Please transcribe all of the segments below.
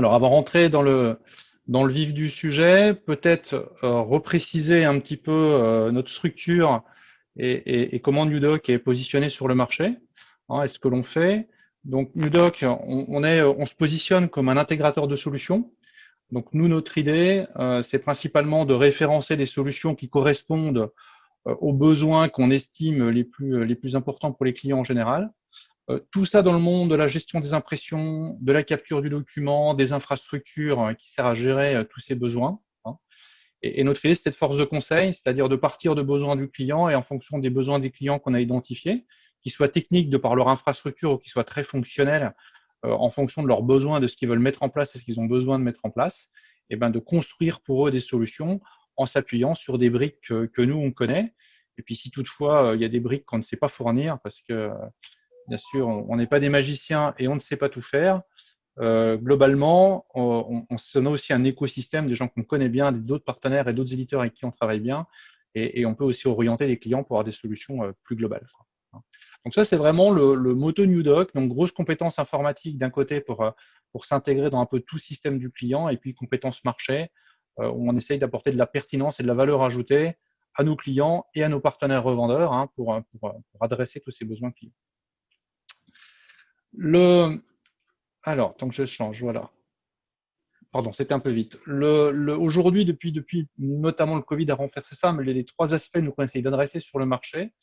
Alors, avant de rentrer dans le vif du sujet, peut-être repréciser un petit peu notre structure et comment NewDoc est positionné sur le marché, hein, et ce que l'on fait. Donc, NewDoc, on se positionne comme un intégrateur de solutions. Donc, nous, notre idée, c'est principalement de référencer les solutions qui correspondent aux besoins qu'on estime les plus importants pour les clients en général. Tout ça dans le monde de la gestion des impressions, de la capture du document, des infrastructures qui servent à gérer tous ces besoins, hein. Et notre idée, c'était de force de conseil, c'est-à-dire de partir de besoins du client et en fonction des besoins des clients qu'on a identifiés, qu'ils soient techniques de par leur infrastructure ou qu'ils soient très fonctionnels en fonction de leurs besoins, de ce qu'ils veulent mettre en place et ce qu'ils ont besoin de mettre en place, et ben de construire pour eux des solutions en s'appuyant sur des briques que nous, on connaît. Et puis si toutefois, il y a des briques qu'on ne sait pas fournir, parce que bien sûr, on n'est pas des magiciens et on ne sait pas tout faire. Globalement, on a aussi un écosystème des gens qu'on connaît bien, d'autres partenaires et d'autres éditeurs avec qui on travaille bien, et on peut aussi orienter les clients pour avoir des solutions plus globales. Donc ça, c'est vraiment le motto NewDoc. Donc grosse compétence informatique d'un côté pour s'intégrer dans un peu tout système du client, et puis compétences marché, où on essaye d'apporter de la pertinence et de la valeur ajoutée à nos clients et à nos partenaires revendeurs, hein, pour adresser tous ces besoins clients. Alors, tant que je change, voilà. Pardon, c'était un peu vite. Aujourd'hui, depuis notamment le Covid a renversé ça, mais les trois aspects nous qu'on essaye d'adresser sur le marché.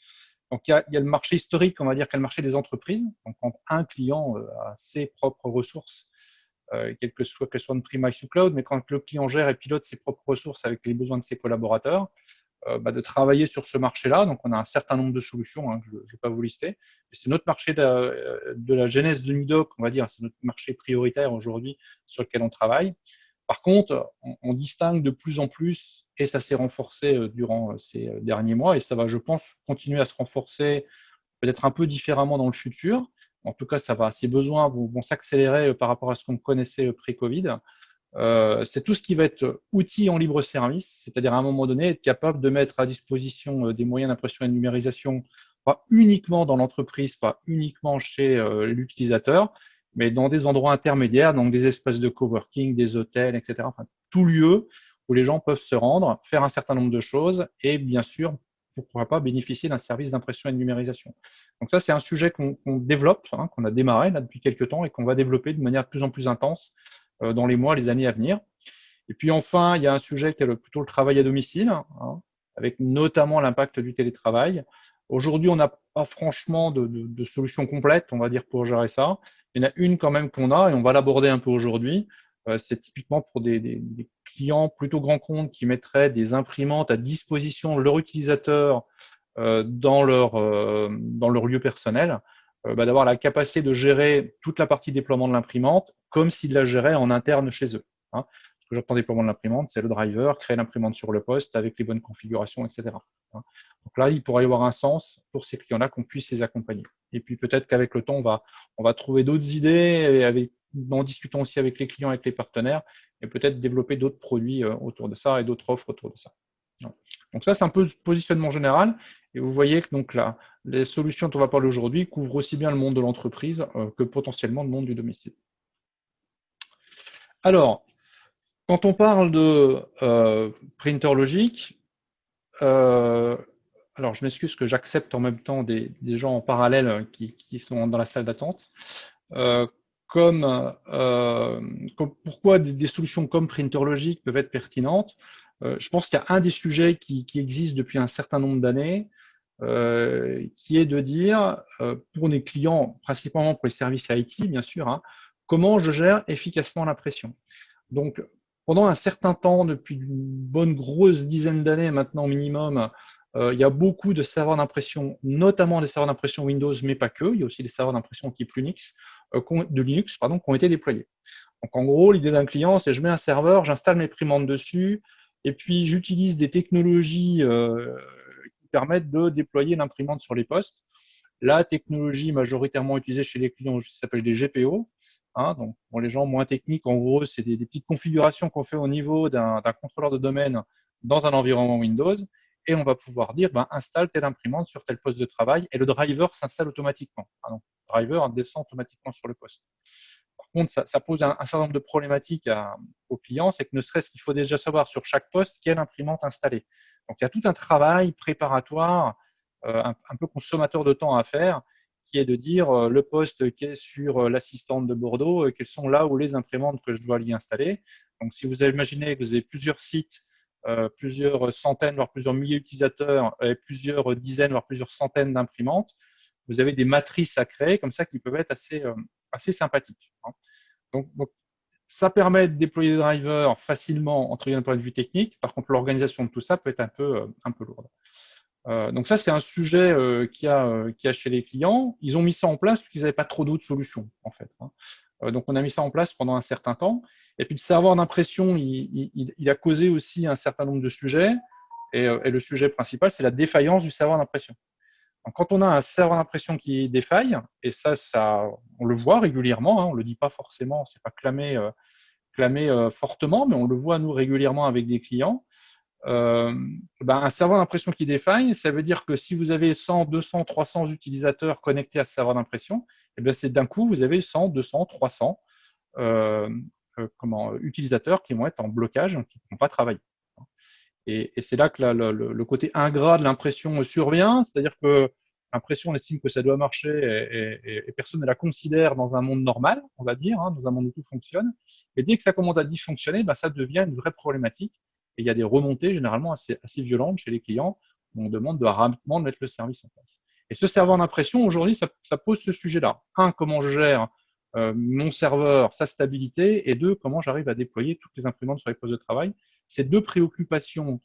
Donc, il y a le marché historique, on va dire, qu'il y a le marché des entreprises. Donc, quand un client a ses propres ressources, quelles que soient qu'elles soient de premise ou cloud, mais quand le client gère et pilote ses propres ressources avec les besoins de ses collaborateurs, de travailler sur ce marché-là. Donc, on a un certain nombre de solutions, hein, je ne vais pas vous lister. C'est notre marché de la genèse de NewDoc, on va dire, c'est notre marché prioritaire aujourd'hui sur lequel on travaille. Par contre, on distingue de plus en plus, et ça s'est renforcé durant ces derniers mois, et ça va, je pense, continuer à se renforcer peut-être un peu différemment dans le futur. En tout cas, ces besoins vont s'accélérer par rapport à ce qu'on connaissait pré-Covid. C'est tout ce qui va être outils en libre service, c'est-à-dire à un moment donné être capable de mettre à disposition des moyens d'impression et de numérisation, pas uniquement dans l'entreprise, pas uniquement chez l'utilisateur, mais dans des endroits intermédiaires, donc des espaces de coworking, des hôtels, etc. Enfin, tout lieu où les gens peuvent se rendre, faire un certain nombre de choses et bien sûr, pourquoi pas bénéficier d'un service d'impression et de numérisation. Donc ça, c'est un sujet qu'on développe, hein, qu'on a démarré là, depuis quelques temps et qu'on va développer de manière de plus en plus intense dans les mois, les années à venir. Et puis enfin, il y a un sujet qui est plutôt le travail à domicile, hein, avec notamment l'impact du télétravail. Aujourd'hui, on n'a pas franchement de solution complète, on va dire, pour gérer ça. Il y en a une quand même qu'on a, et on va l'aborder un peu aujourd'hui. C'est typiquement pour des clients plutôt grands comptes qui mettraient des imprimantes à disposition de leurs utilisateurs dans leur lieu personnel, d'avoir la capacité de gérer toute la partie déploiement de l'imprimante comme s'ils la géraient en interne chez eux, hein. Ce que j'entends déploiement de l'imprimante, c'est le driver, créer l'imprimante sur le poste avec les bonnes configurations, etc., hein. Donc là, il pourrait y avoir un sens pour ces clients-là qu'on puisse les accompagner. Et puis peut-être qu'avec le temps, on va trouver d'autres idées, et en discutant aussi avec les clients, avec les partenaires, et peut-être développer d'autres produits autour de ça et d'autres offres autour de ça. Donc ça, c'est un peu le positionnement général. Et vous voyez que donc là, les solutions dont on va parler aujourd'hui couvrent aussi bien le monde de l'entreprise que potentiellement le monde du domicile. Alors, quand on parle de printer logique, alors je m'excuse que j'accepte en même temps des gens en parallèle qui sont dans la salle d'attente. Euh, Pourquoi des solutions comme printer logique peuvent être pertinentes? Je pense qu'il y a un des sujets qui existe depuis un certain nombre d'années, qui est de dire, pour les clients, principalement pour les services IT, bien sûr, hein, comment je gère efficacement l'impression. Donc, pendant un certain temps, depuis une bonne grosse dizaine d'années maintenant au minimum, il y a beaucoup de serveurs d'impression, notamment des serveurs d'impression Windows, mais pas que. Il y a aussi des serveurs d'impression type Linux, de Linux, pardon, qui ont été déployés. Donc, en gros, l'idée d'un client, c'est je mets un serveur, j'installe mes imprimantes dessus, et puis j'utilise des technologies qui permettent de déployer l'imprimante sur les postes. La technologie majoritairement utilisée chez les clients s'appelle des GPO. Hein, donc, pour les gens moins techniques, en gros, c'est des petites configurations qu'on fait au niveau d'un contrôleur de domaine dans un environnement Windows. Et on va pouvoir dire, installe telle imprimante sur tel poste de travail, et le driver s'installe automatiquement. Le driver descend automatiquement sur le poste. Par contre, ça pose un certain nombre de problématiques aux clients, c'est que ne serait-ce qu'il faut déjà savoir sur chaque poste quelle imprimante installer. Donc, il y a tout un travail préparatoire, un peu consommateur de temps à faire, qui est de dire le poste qui est sur l'assistante de Bordeaux, quelles sont là où les imprimantes que je dois y installer. Donc, si vous imaginez que vous avez plusieurs sites, plusieurs centaines, voire plusieurs milliers d'utilisateurs, et plusieurs dizaines, voire plusieurs centaines d'imprimantes, vous avez des matrices à créer comme ça qui peuvent être assez sympathiques. Donc, ça permet de déployer des drivers facilement entre d'un point de vue technique. Par contre, l'organisation de tout ça peut être un peu lourde. Donc ça, c'est un sujet qu'il y a chez les clients. Ils ont mis ça en place parce qu'ils n'avaient pas trop d'autres solutions, en fait. Donc on a mis ça en place pendant un certain temps. Et puis le serveur d'impression, il a causé aussi un certain nombre de sujets. Et le sujet principal, c'est la défaillance du serveur d'impression. Donc, quand on a un serveur d'impression qui défaille, et ça, on le voit régulièrement, on le dit pas forcément, c'est pas clamé fortement, mais on le voit nous régulièrement avec des clients. Un serveur d'impression qui défaille, ça veut dire que si vous avez 100, 200, 300 utilisateurs connectés à ce serveur d'impression, c'est d'un coup, vous avez 100, 200, 300 utilisateurs qui vont être en blocage, qui ne vont pas travailler. Et c'est là que le côté ingrat de l'impression survient, c'est-à-dire que l'impression estime que ça doit marcher et personne ne la considère dans un monde normal, on va dire, dans un monde où tout fonctionne. Et dès que ça commence à dysfonctionner, ça devient une vraie problématique. Et il y a des remontées généralement assez violentes chez les clients où on demande de rapidement de mettre le service en place. Et ce serveur d'impression, aujourd'hui, ça pose ce sujet-là. Un, comment je gère mon serveur, sa stabilité, et deux, comment j'arrive à déployer toutes les imprimantes sur les postes de travail. C'est deux préoccupations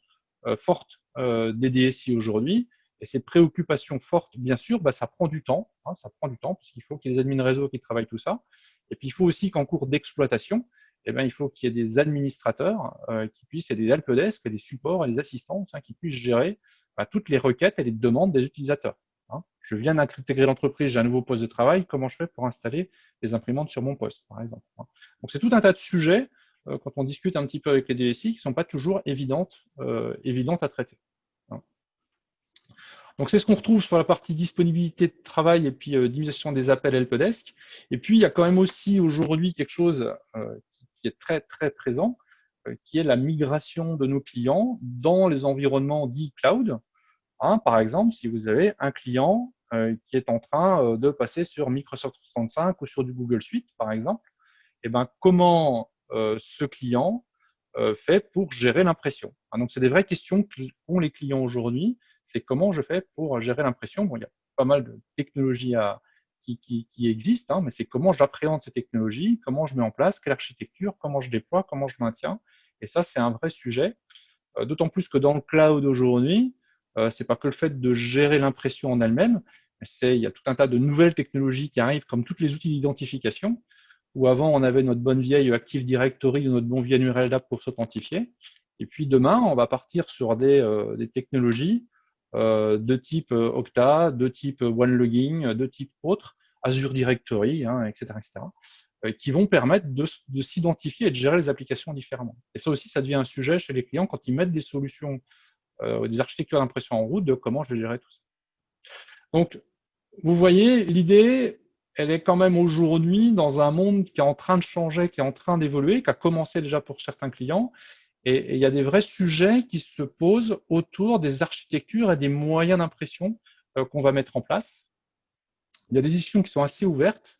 fortes des DSI aujourd'hui. Et ces préoccupations fortes, bien sûr, ça prend du temps. Ça prend du temps puisqu'il faut qu'il y ait des admins réseau qui travaillent tout ça. Et puis, il faut aussi qu'en cours d'exploitation, il faut qu'il y ait des administrateurs qui puissent, il y a des helpdesk, des supports et des assistants qui puissent gérer toutes les requêtes et les demandes des utilisateurs. Je viens d'intégrer l'entreprise, j'ai un nouveau poste de travail, comment je fais pour installer les imprimantes sur mon poste, par exemple. Donc, c'est tout un tas de sujets quand on discute un petit peu avec les DSI, qui ne sont pas toujours évidentes à traiter. Donc, c'est ce qu'on retrouve sur la partie disponibilité de travail et puis diminution des appels helpdesk. Et puis, il y a quand même aussi aujourd'hui quelque chose qui est très, très présent, qui est la migration de nos clients dans les environnements dits cloud. Par exemple, si vous avez un client qui est en train de passer sur Microsoft 365 ou sur du Google Suite, par exemple, comment ce client fait pour gérer l'impression. Donc, c'est des vraies questions qu'ont les clients aujourd'hui. C'est comment je fais pour gérer l'impression. Bon, il y a pas mal de technologies qui existent, mais c'est comment j'appréhende ces technologies, comment je mets en place, quelle architecture, comment je déploie, comment je maintiens. Et ça, c'est un vrai sujet. D'autant plus que dans le cloud aujourd'hui, c'est pas que le fait de gérer l'impression en elle-même, il y a tout un tas de nouvelles technologies qui arrivent, comme tous les outils d'identification, où avant on avait notre bonne vieille Active Directory ou notre bon vieil URL pour s'authentifier. Et puis demain, on va partir sur des technologies de type Okta, de type OneLogging, de type autre, Azure Directory, etc., qui vont permettre de s'identifier et de gérer les applications différemment. Et ça aussi, ça devient un sujet chez les clients quand ils mettent des solutions, des architectures d'impression en route, de comment je vais gérer tout ça. Donc, vous voyez, l'idée, elle est quand même aujourd'hui dans un monde qui est en train de changer, qui est en train d'évoluer, qui a commencé déjà pour certains clients. Et il y a des vrais sujets qui se posent autour des architectures et des moyens d'impression qu'on va mettre en place. Il y a des discussions qui sont assez ouvertes.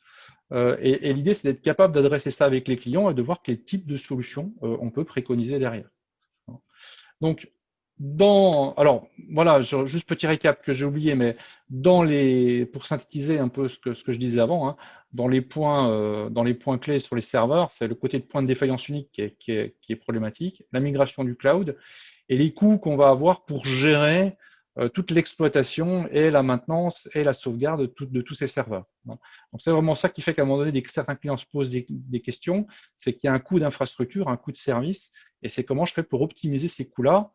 Et l'idée, c'est d'être capable d'adresser ça avec les clients et de voir quel type de solution on peut préconiser derrière. Donc, alors voilà, juste petit récap que j'ai oublié, mais pour synthétiser un peu ce que je disais avant, dans les points clés sur les serveurs, c'est le côté de point de défaillance unique qui est problématique, la migration du cloud et les coûts qu'on va avoir pour gérer toute l'exploitation et la maintenance et la sauvegarde de tous ces serveurs. Donc c'est vraiment ça qui fait qu'à un moment donné, dès que certains clients se posent des questions, c'est qu'il y a un coût d'infrastructure, un coût de service, et c'est comment je fais pour optimiser ces coûts-là,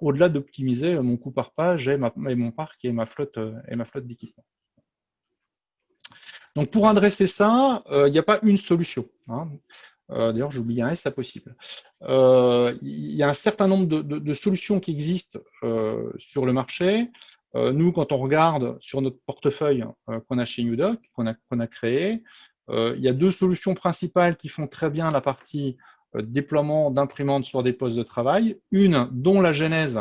au-delà d'optimiser mon coût par page et mon parc et ma flotte d'équipements. Donc pour adresser ça, il n'y a pas une solution. D'ailleurs, j'ai oublié un S, c'est possible. Il y a un certain nombre de solutions qui existent sur le marché. Nous, quand on regarde sur notre portefeuille qu'on a chez NewDoc, qu'on a créé, Il y a deux solutions principales qui font très bien la partie déploiement d'imprimantes sur des postes de travail. Une dont la genèse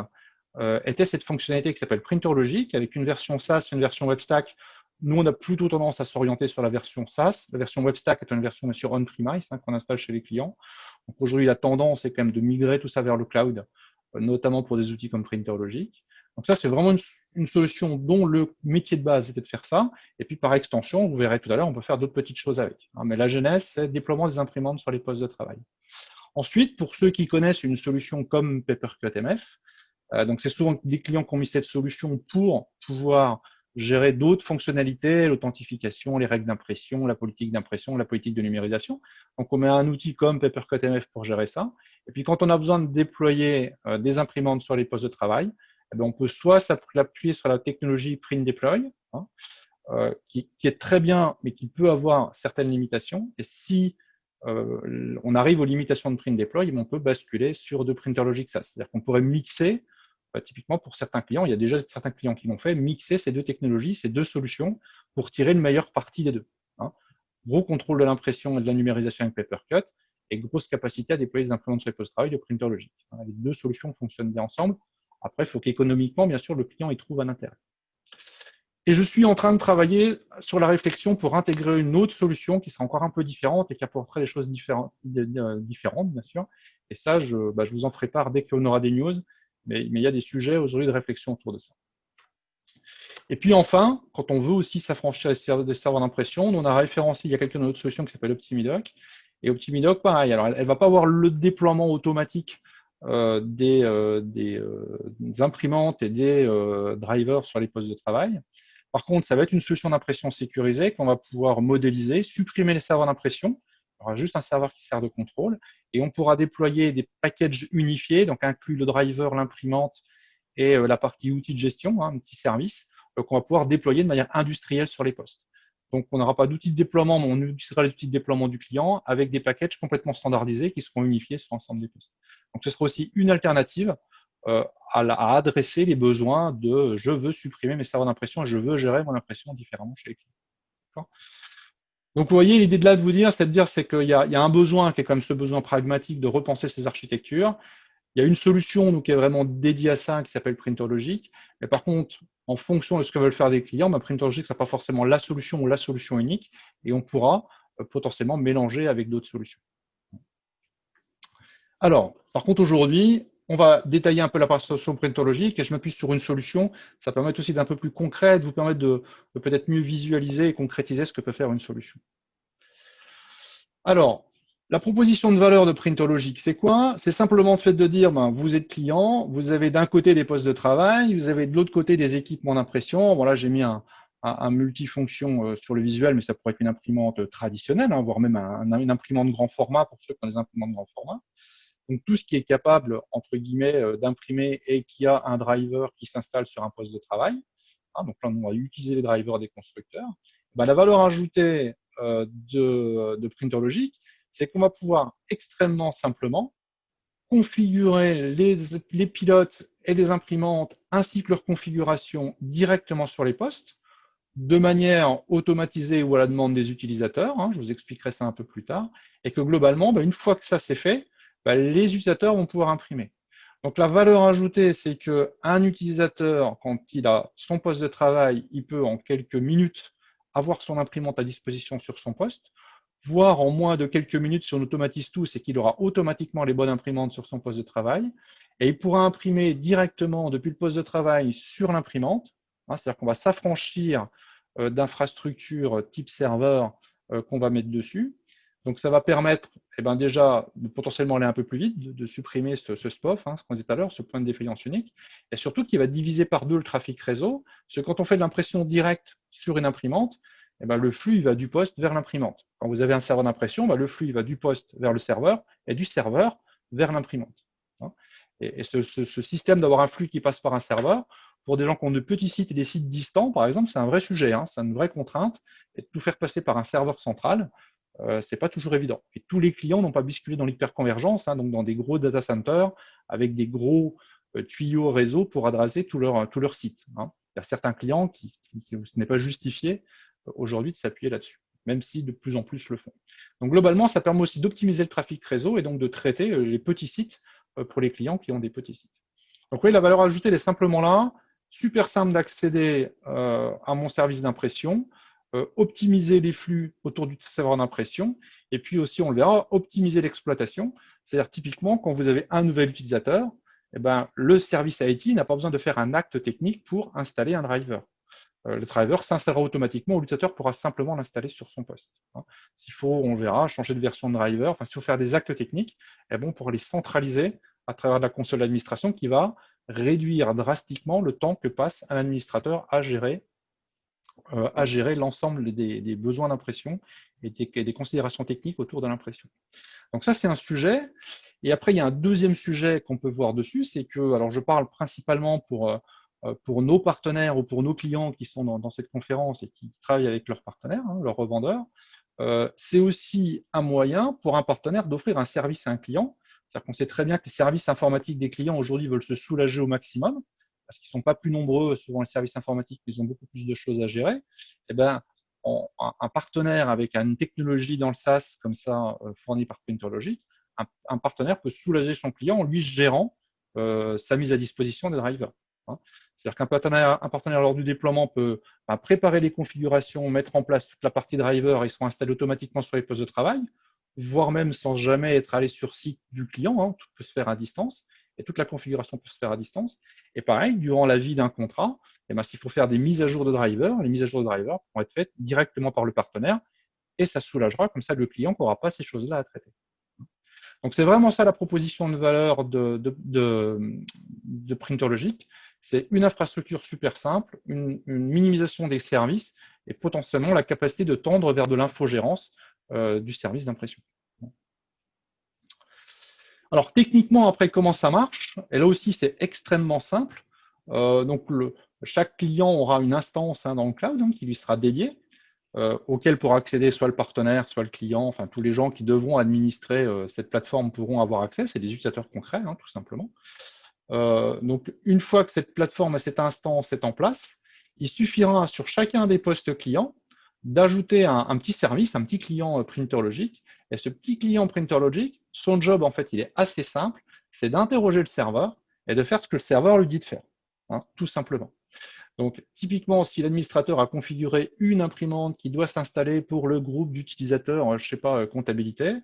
était cette fonctionnalité qui s'appelle Printerlogic, avec une version SaaS et une version WebStack. Nous, on a plutôt tendance à s'orienter sur la version SaaS. La version WebStack est une version bien sûr on-premise qu'on installe chez les clients. Donc aujourd'hui, la tendance est quand même de migrer tout ça vers le cloud, notamment pour des outils comme Printerlogic. Donc ça, c'est vraiment une solution dont le métier de base était de faire ça. Et puis par extension, vous verrez tout à l'heure, on peut faire d'autres petites choses avec. Mais la genèse, c'est le déploiement des imprimantes sur les postes de travail. Ensuite, pour ceux qui connaissent une solution comme Papercut MF, donc c'est souvent des clients qui ont mis cette solution pour pouvoir gérer d'autres fonctionnalités, l'authentification, les règles d'impression, la politique d'impression, la politique de numérisation. Donc on met un outil comme Papercut MF pour gérer ça. Et puis quand on a besoin de déployer des imprimantes sur les postes de travail, eh bien, on peut soit s'appuyer sur la technologie Print Deploy, qui est très bien, mais qui peut avoir certaines limitations. Et si on arrive aux limitations de Print Deploy, on peut basculer sur de Printerlogic SaaS. C'est-à-dire qu'on pourrait mixer, typiquement pour certains clients, il y a déjà certains clients qui l'ont fait, mixer ces deux technologies, ces deux solutions, pour tirer le meilleur parti des deux. Gros contrôle de l'impression et de la numérisation avec Papercut, et grosse capacité à déployer des imprimantes sur les postes de travail de Printerlogic. Les deux solutions fonctionnent bien ensemble. Après, il faut qu'économiquement, bien sûr, le client y trouve un intérêt. Et je suis en train de travailler sur la réflexion pour intégrer une autre solution qui sera encore un peu différente et qui apporterait des choses différentes, bien sûr. Et ça, je vous en ferai part dès qu'on aura des news. Mais il y a des sujets aujourd'hui de réflexion autour de ça. Et puis enfin, quand on veut aussi s'affranchir des serveurs d'impression, on a référencé il y a quelqu'un d'autre solution qui s'appelle OptimiDoc. Et OptimiDoc, pareil, alors elle ne va pas avoir le déploiement automatique des imprimantes et des drivers sur les postes de travail. Par contre, ça va être une solution d'impression sécurisée qu'on va pouvoir modéliser, supprimer les serveurs d'impression. Il y aura juste un serveur qui sert de contrôle et on pourra déployer des packages unifiés, donc inclus le driver, l'imprimante et la partie outils de gestion, un petit service qu'on va pouvoir déployer de manière industrielle sur les postes. Donc, on n'aura pas d'outils de déploiement, mais on utilisera les outils de déploiement du client avec des packages complètement standardisés qui seront unifiés sur l'ensemble des postes. Donc, ce sera aussi une alternative à adresser les besoins de je veux supprimer mes serveurs d'impression et je veux gérer mon impression différemment chez les clients. Donc vous voyez, l'idée de là de vous dire, c'est qu'il y a un besoin qui est comme ce besoin pragmatique de repenser ces architectures. Il y a une solution donc, qui est vraiment dédiée à ça, qui s'appelle Printerlogic. Mais par contre, en fonction de ce que veulent faire des clients, Printerlogic ne sera pas forcément la solution ou la solution unique, et on pourra potentiellement mélanger avec d'autres solutions. Alors, par contre, aujourd'hui, on va détailler un peu la participation Printerlogic et je m'appuie sur une solution. Ça permet aussi d'un peu plus concret, de vous permettre de peut-être mieux visualiser et concrétiser ce que peut faire une solution. Alors, la proposition de valeur de Printerlogic, c'est quoi? C'est simplement le fait de dire, vous êtes client, vous avez d'un côté des postes de travail, vous avez de l'autre côté des équipements d'impression. Voilà, j'ai mis un multifonction sur le visuel, mais ça pourrait être une imprimante traditionnelle, voire même une imprimante grand format pour ceux qui ont des imprimantes grand format. Donc tout ce qui est capable, entre guillemets, d'imprimer et qui a un driver qui s'installe sur un poste de travail. Donc là, on va utiliser les drivers des constructeurs. La valeur ajoutée de Printerlogic, c'est qu'on va pouvoir extrêmement simplement configurer les pilotes et les imprimantes ainsi que leur configuration directement sur les postes de manière automatisée ou à la demande des utilisateurs. Je vous expliquerai ça un peu plus tard. Et que globalement, une fois que ça c'est fait, les utilisateurs vont pouvoir imprimer. Donc la valeur ajoutée, c'est qu'un utilisateur, quand il a son poste de travail, il peut en quelques minutes avoir son imprimante à disposition sur son poste, voire en moins de quelques minutes, si on automatise tout, c'est qu'il aura automatiquement les bonnes imprimantes sur son poste de travail, et il pourra imprimer directement depuis le poste de travail sur l'imprimante, c'est-à-dire qu'on va s'affranchir d'infrastructures type serveur qu'on va mettre dessus. Donc ça va permettre déjà de potentiellement aller un peu plus vite, de supprimer ce SPOF, ce qu'on disait tout à l'heure, ce point de défaillance unique, et surtout qui va diviser par deux le trafic réseau, parce que quand on fait de l'impression directe sur une imprimante, le flux il va du poste vers l'imprimante. Quand vous avez un serveur d'impression, le flux il va du poste vers le serveur et du serveur vers l'imprimante. Et ce système d'avoir un flux qui passe par un serveur, pour des gens qui ont de petits sites et des sites distants, par exemple, c'est un vrai sujet, c'est une vraie contrainte, et de tout faire passer par un serveur central, c'est pas toujours évident. Et tous les clients n'ont pas basculé dans l'hyperconvergence, donc dans des gros data centers avec des gros tuyaux réseau pour adresser tout leur site. Il y a certains clients ce n'est pas justifié aujourd'hui de s'appuyer là-dessus. même si de plus en plus le font. Donc globalement, ça permet aussi d'optimiser le trafic réseau et donc de traiter les petits sites pour les clients qui ont des petits sites. Donc oui, la valeur ajoutée, elle est simplement là. Super simple d'accéder à mon service d'impression, optimiser les flux autour du serveur d'impression, et puis aussi, on le verra, optimiser l'exploitation. C'est-à-dire typiquement, quand vous avez un nouvel utilisateur, eh ben, le service IT n'a pas besoin de faire un acte technique pour installer un driver. Le driver s'installera automatiquement, l'utilisateur pourra simplement l'installer sur son poste. S'il faut, on verra, changer de version de driver, enfin, s'il faut faire des actes techniques, eh bon, on pourra les centraliser à travers de la console d'administration qui va réduire drastiquement le temps que passe un administrateur à gérer l'ensemble des besoins d'impression et des considérations techniques autour de l'impression. Donc ça, c'est un sujet. Et après, il y a un deuxième sujet qu'on peut voir dessus, c'est que, alors je parle principalement pour nos partenaires ou pour nos clients qui sont dans cette conférence et qui travaillent avec leurs partenaires, leurs revendeurs, c'est aussi un moyen pour un partenaire d'offrir un service à un client. C'est-à-dire qu'on sait très bien que les services informatiques des clients aujourd'hui veulent se soulager au maximum, parce qu'ils ne sont pas plus nombreux, souvent les services informatiques, ils ont beaucoup plus de choses à gérer. Et ben, un partenaire avec une technologie dans le SaaS comme ça, fournie par Printerlogic, un partenaire peut soulager son client en lui gérant sa mise à disposition des drivers. C'est-à-dire qu'un partenaire lors du déploiement peut préparer les configurations, mettre en place toute la partie driver, ils seront installés automatiquement sur les postes de travail, voire même sans jamais être allé sur site du client, tout peut se faire à distance, et toute la configuration peut se faire à distance. Et pareil, durant la vie d'un contrat, s'il faut faire des mises à jour de driver, les mises à jour de driver pourront être faites directement par le partenaire, et ça soulagera comme ça le client n'aura pas ces choses-là à traiter. Donc c'est vraiment ça la proposition de valeur de Printerlogic. C'est une infrastructure super simple, une minimisation des services et potentiellement la capacité de tendre vers de l'infogérance du service d'impression. Alors techniquement, après, comment ça marche? Et là aussi, c'est extrêmement simple. Donc chaque client aura une instance dans le cloud qui lui sera dédiée, auquel pourra accéder soit le partenaire, soit le client, enfin tous les gens qui devront administrer cette plateforme pourront avoir accès, c'est des utilisateurs concrets, tout simplement. Donc une fois que cette plateforme et cette instance est en place, il suffira sur chacun des postes clients d'ajouter un petit service, un petit client Printerlogic, et ce petit client Printerlogic, son job en fait il est assez simple, c'est d'interroger le serveur et de faire ce que le serveur lui dit de faire, tout simplement. Donc, typiquement, si l'administrateur a configuré une imprimante qui doit s'installer pour le groupe d'utilisateurs, je ne sais pas, comptabilité,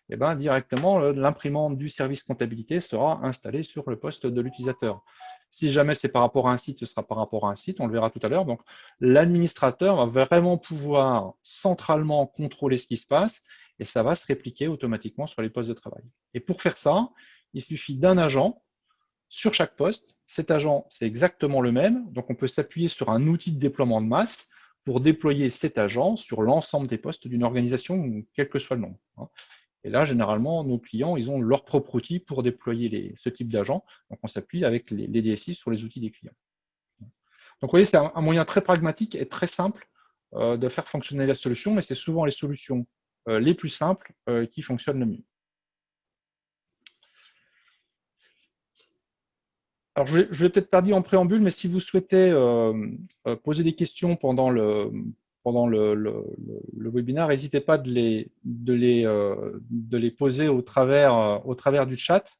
eh ben, directement, l'imprimante du service comptabilité sera installée sur le poste de l'utilisateur. Si jamais c'est par rapport à un site, ce sera par rapport à un site, on le verra tout à l'heure. Donc, l'administrateur va vraiment pouvoir centralement contrôler ce qui se passe et ça va se répliquer automatiquement sur les postes de travail. Et pour faire ça, il suffit d'un agent sur chaque poste. Cet agent, c'est exactement le même. Donc, on peut s'appuyer sur un outil de déploiement de masse pour déployer cet agent sur l'ensemble des postes d'une organisation, quel que soit le nombre. Et là, généralement, nos clients, ils ont leur propre outil pour déployer ce type d'agent. Donc, on s'appuie avec les DSI sur les outils des clients. Donc, vous voyez, c'est un moyen très pragmatique et très simple de faire fonctionner la solution, mais c'est souvent les solutions les plus simples qui fonctionnent le mieux. Alors, je vais peut-être pas dire en préambule, mais si vous souhaitez poser des questions pendant le webinaire, n'hésitez pas de les poser au travers du chat.